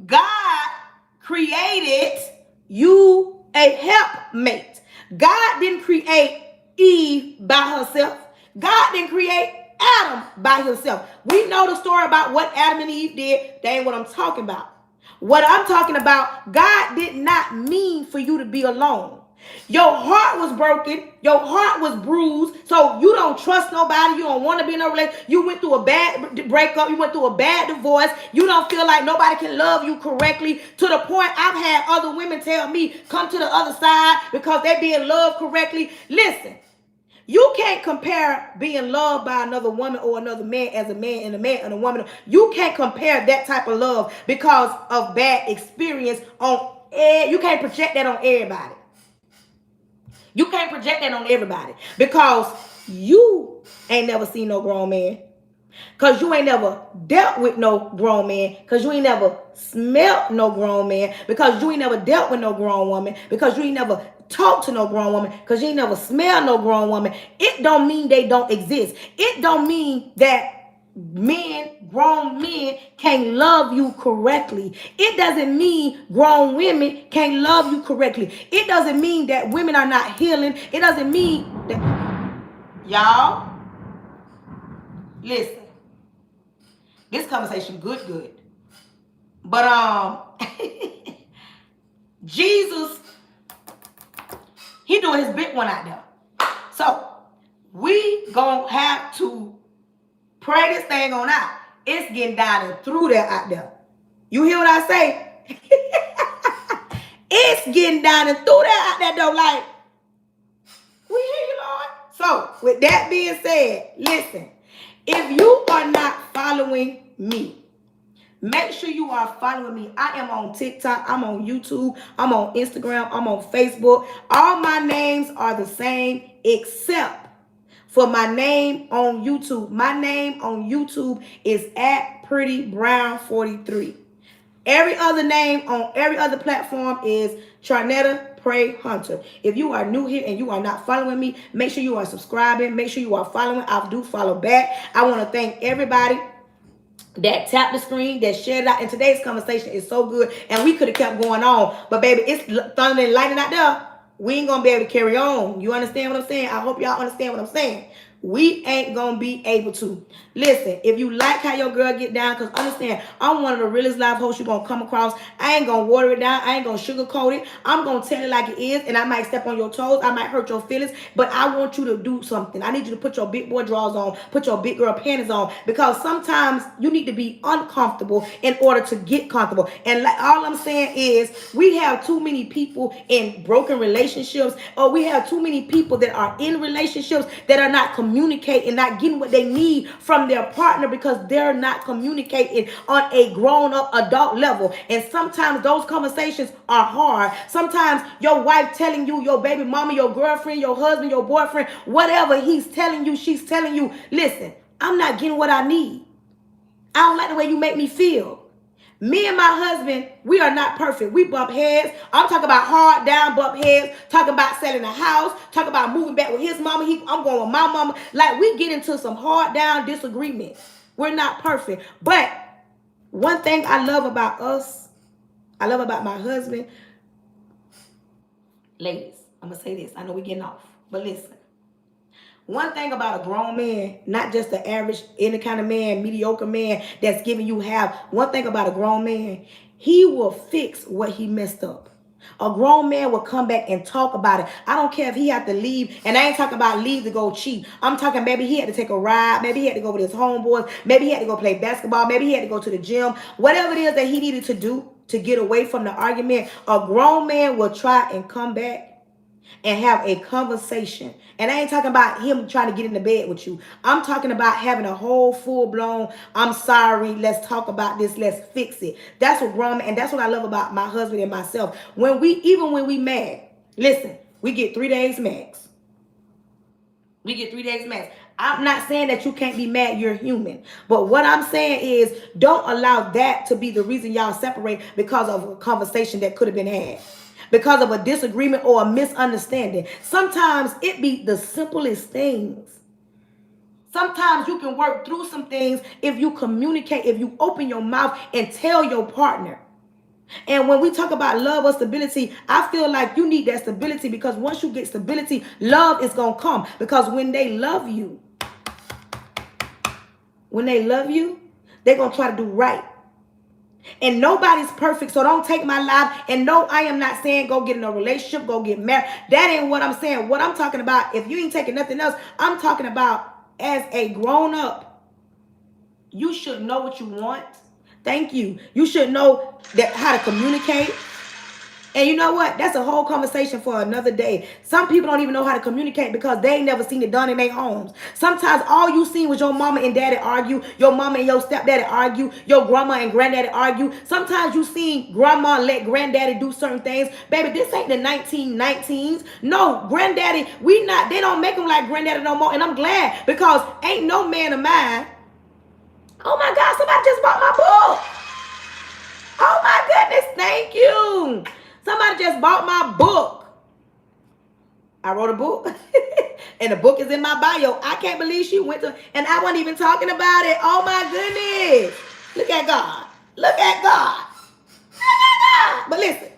God created you a helpmate. God didn't create Eve by herself. God didn't create Adam by himself. We know the story about what Adam and Eve did. That ain't what I'm talking about. What I'm talking about, God did not mean for you to be alone. Your heart was broken. Your heart was bruised. So you don't trust nobody. You don't want to be in a relationship. You went through a bad breakup. You went through a bad divorce. You don't feel like nobody can love you correctly, to the point I've had other women tell me, come to the other side because they're being loved correctly. Listen, you can't compare being loved by another woman or another man as a man and a woman. You can't compare that type of love because of bad experience on air. You can't project that on everybody. You can't project that on everybody because you ain't never seen no grown man. Because you ain't never dealt with no grown man. Because you ain't never smelt no grown man. Because you ain't never dealt with no grown woman. Because you ain't never talked to no grown woman. Because you ain't never smelled no grown woman. It don't mean they don't exist. It don't mean that grown men can't love you correctly. It doesn't mean grown women can't love you correctly. It doesn't mean that women are not healing. It doesn't mean that, y'all, listen, this conversation good. But Jesus, he doing his big one out there. So we gonna have to pray this thing on out. It's getting down and through there out there. You hear what I say? It's getting down and through there out there though. Like, we hear you, Lord. So, with that being said, listen. If you are not following me, make sure you are following me. I am on TikTok. I'm on YouTube. I'm on Instagram. I'm on Facebook. All my names are the same except for my name on YouTube. My name on YouTube is @PrettyBrown43. Every other name on every other platform is Charnetta Pray Hunter. If you are new here and you are not following me, make sure you are subscribing. Make sure you are following. I do follow back. I want to thank everybody that tapped the screen, that shared it out. And today's conversation is so good. And we could have kept going on. But baby, it's thunder and lightning out there. We ain't going to be able to carry on. You understand what I'm saying? I hope y'all understand what I'm saying. We ain't going to be able to. Listen, if you like how your girl get down, because understand, I'm one of the realest live hosts you're going to come across. I ain't going to water it down. I ain't going to sugarcoat it. I'm going to tell it like it is, and I might step on your toes. I might hurt your feelings, but I want you to do something. I need you to put your big boy drawers on, put your big girl panties on, because sometimes you need to be uncomfortable in order to get comfortable. And like all I'm saying is, we have too many people in broken relationships, or we have too many people that are in relationships that are not communicating, not getting what they need from their partner because they're not communicating on a grown-up adult level. And sometimes those conversations are hard. Sometimes your wife telling you, your baby mama, your girlfriend, your husband, your boyfriend, whatever he's telling you, she's telling you, listen, I'm not getting what I need. I don't like the way you make me feel. Me and my husband, we are not perfect. We bump heads. I'm talking about hard down bump heads. Talking about selling a house. Talking about moving back with his mama. I'm going with my mama. Like, we get into some hard down disagreements. We're not perfect. But one thing I love about us, I love about my husband. Ladies, I'm going to say this. I know we're getting off. But listen. One thing about a grown man, not just the average, any kind of man, mediocre man that's giving you half. One thing about a grown man, he will fix what he messed up. A grown man will come back and talk about it. I don't care if he had to leave. And I ain't talking about leave to go cheat. I'm talking maybe he had to take a ride. Maybe he had to go with his homeboys. Maybe he had to go play basketball. Maybe he had to go to the gym. Whatever it is that he needed to do to get away from the argument, a grown man will try and come back and have a conversation. And I ain't talking about him trying to get in the bed with you. I'm talking about having a whole full-blown, I'm sorry, let's talk about this, let's fix it. That's what grown man, and that's what I love about my husband and myself. Even when we mad, listen, we get 3 days max. We get 3 days max. I'm not saying that you can't be mad, you're human. But what I'm saying is, don't allow that to be the reason y'all separate because of a conversation that could have been had. Because of a disagreement or a misunderstanding. Sometimes it be the simplest things. Sometimes you can work through some things if you communicate, if you open your mouth and tell your partner. And when we talk about love or stability, I feel like you need that stability, because once you get stability, love is going to come. Because when they love you, they're going to try to do right. And nobody's perfect, so don't take my life. And no, I am not saying go get in a relationship, go get married. That ain't what I'm saying. What I'm talking about, if you ain't taking nothing else, I'm talking about as a grown-up, you should know what you want. Thank you. You should know how to communicate. And you know what? That's a whole conversation for another day. Some people don't even know how to communicate because they ain't never seen it done in their homes. Sometimes all you seen was your mama and daddy argue, your mama and your stepdaddy argue, your grandma and granddaddy argue. Sometimes you seen grandma let granddaddy do certain things. Baby, this ain't the 1919s. No, granddaddy, they don't make them like granddaddy no more. And I'm glad, because ain't no man of mine. Oh my God, somebody just bought my book. Oh my goodness, thank you. Somebody just bought my book. I wrote a book. And the book is in my bio. I can't believe she went to, and I wasn't even talking about it. Oh my goodness. Look at God. Look at God. Look at God. But listen,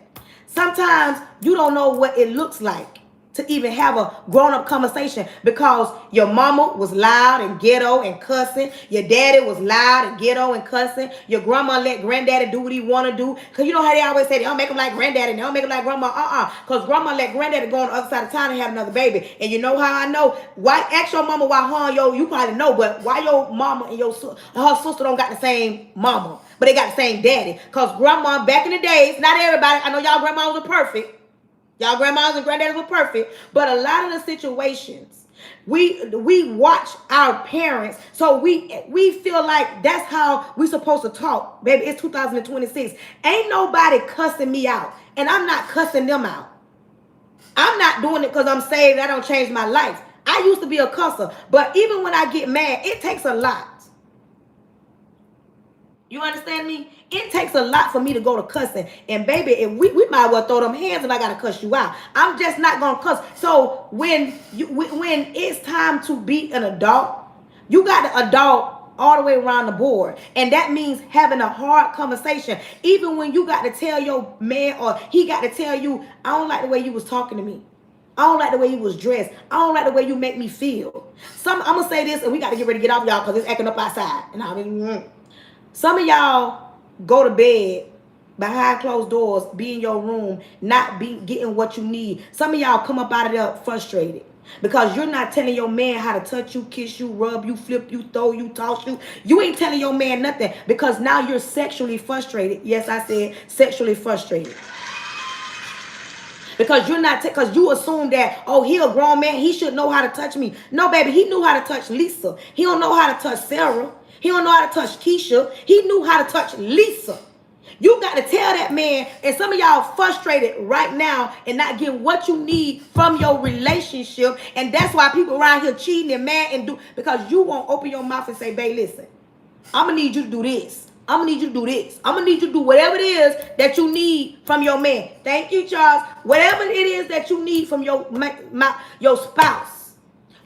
sometimes you don't know what it looks like to even have a grown-up conversation, because your mama was loud and ghetto and cussing. Your daddy was loud and ghetto and cussing. Your grandma let granddaddy do what he want to do. Because you know how they always say, they don't make him like granddaddy, they don't make him like grandma. Because grandma let granddaddy go on the other side of town and have another baby. And you know how I know? Why? Ask your mama why you probably know, but why your mama and her sister don't got the same mama, but they got the same daddy? Because grandma, back in the days, not everybody, I know y'all grandmas are perfect. Y'all grandmas and granddaddies were perfect, but a lot of the situations, we watch our parents, so we feel like that's how we supposed to talk. Baby, it's 2026. Ain't nobody cussing me out, and I'm not cussing them out. I'm not doing it because I'm saved. That don't change my life. I used to be a cusser, but even when I get mad, it takes a lot. You understand me? It takes a lot for me to go to cussing. And baby, if we might well throw them hands if I gotta cuss you out. I'm just not gonna cuss. So when it's time to be an adult, you got to adult all the way around the board. And that means having a hard conversation. Even when you got to tell your man or he got to tell you, I don't like the way you was talking to me. I don't like the way you was dressed. I don't like the way you make me feel. I'm going to say this and we got to get ready to get off y'all because it's acting up outside. And some of y'all go to bed behind closed doors, be in your room, not be getting what you need. Some of y'all come up out of there frustrated because you're not telling your man how to touch you, kiss you, rub you, flip you, throw you, toss you. You ain't telling your man nothing because now you're sexually frustrated. Yes, I said sexually frustrated. Because you're not, because you assume that, oh, he a grown man, he should know how to touch me. No, baby, he knew how to touch Lisa. He don't know how to touch Sarah. He don't know how to touch Keisha. He knew how to touch Lisa. You got to tell that man, and some of y'all frustrated right now and not getting what you need from your relationship. And that's why people around here cheating and mad and do, because you won't open your mouth and say, babe, listen, I'm going to need you to do this. I'm going to need you to do this. I'm going to need you to do whatever it is that you need from your man. Thank you, Charles. Whatever it is that you need from your spouse.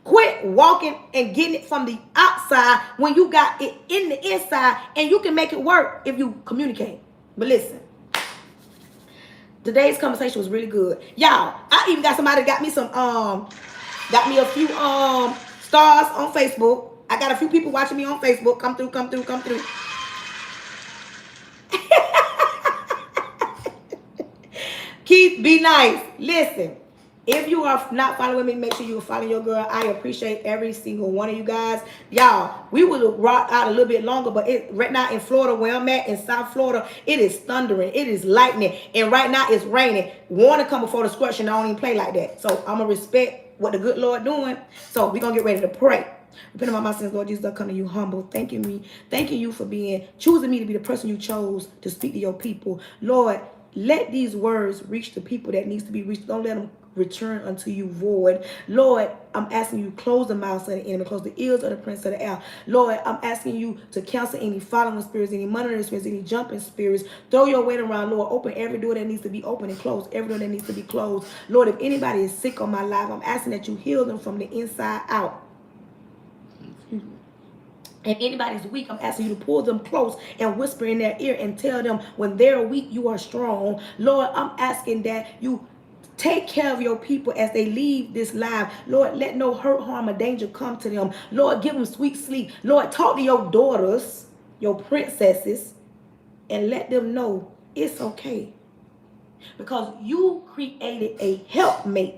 Quit walking and getting it from the outside when you got it in the inside, and you can make it work if you communicate. But listen, today's conversation was really good. Y'all, I even got somebody that got me a few stars on Facebook. I got a few people watching me on Facebook. Come through. Keith, be nice. Listen, if you are not following me, make sure you are following your girl. I appreciate every single one of you guys. Y'all, we would have rocked out a little bit longer, but right now in Florida, where I'm at, in South Florida, it is thundering. It is lightning. And right now it's raining. Warning come before destruction. I don't even play like that. So I'm going to respect what the good Lord doing. So we're going to get ready to pray. Repenting of my sins, Lord Jesus, I come to you humble. Thanking you for choosing me to be the person you chose to speak to your people. Lord, let these words reach the people that needs to be reached. Don't let them return unto you void. Lord, I'm asking you, close the mouths of the enemy, close the ears of the prince of the air. Lord, I'm asking you to cancel any following spirits, any monitoring spirits, any jumping spirits. Throw your weight around, Lord. Open every door that needs to be open and close every door that needs to be closed. Lord, if anybody is sick on my life, I'm asking that you heal them from the inside out. If anybody's weak, I'm asking you to pull them close and whisper in their ear and tell them when they're weak, you are strong. Lord, I'm asking that you take care of your people as they leave this life. Lord, let no hurt, harm, or danger come to them. Lord, give them sweet sleep. Lord, talk to your daughters, your princesses, and let them know it's okay. Because you created a helpmate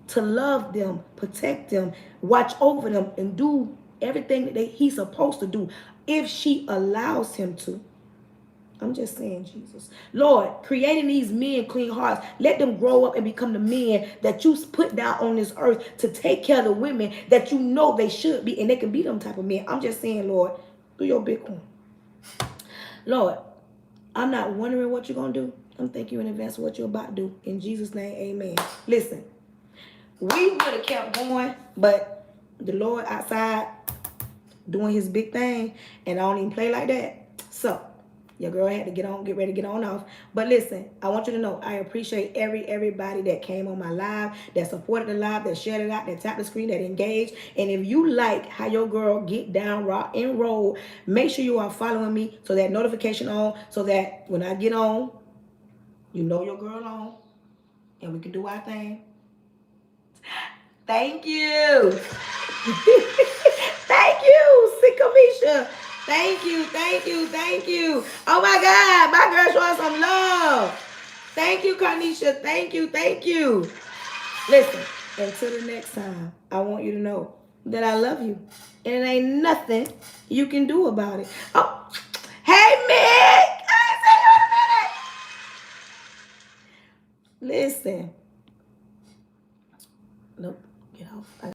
to love them, protect them, watch over them, and do everything that he's supposed to do if she allows him to. I'm just saying, Jesus. Lord, creating these men clean hearts, let them grow up and become the men that you put down on this earth to take care of the women that you know they should be, and they can be them type of men. I'm just saying, Lord, do your big one. Lord, I'm not wondering what you're going to do. I'm thanking you in advance for what you're about to do. In Jesus' name, amen. Listen, we would have kept going, but the Lord outside doing his big thing, and I don't even play like that. So your girl had to get ready to get on off. But listen, I want you to know I appreciate everybody that came on my live, that supported the live, that shared it out, that tapped the screen, that engaged. And if you like how your girl get down, rock, and roll, make sure you are following me so that notification on, so that when I get on, you know your girl on, and we can do our thing. Thank you. Thank you, Sikamisha. Thank you. Oh my God, my girl showing some love. Thank you, Carnisha. Thank you. Listen, until the next time, I want you to know that I love you. And it ain't nothing you can do about it. Oh, hey, Mick. I ain't seen you in a minute. Listen.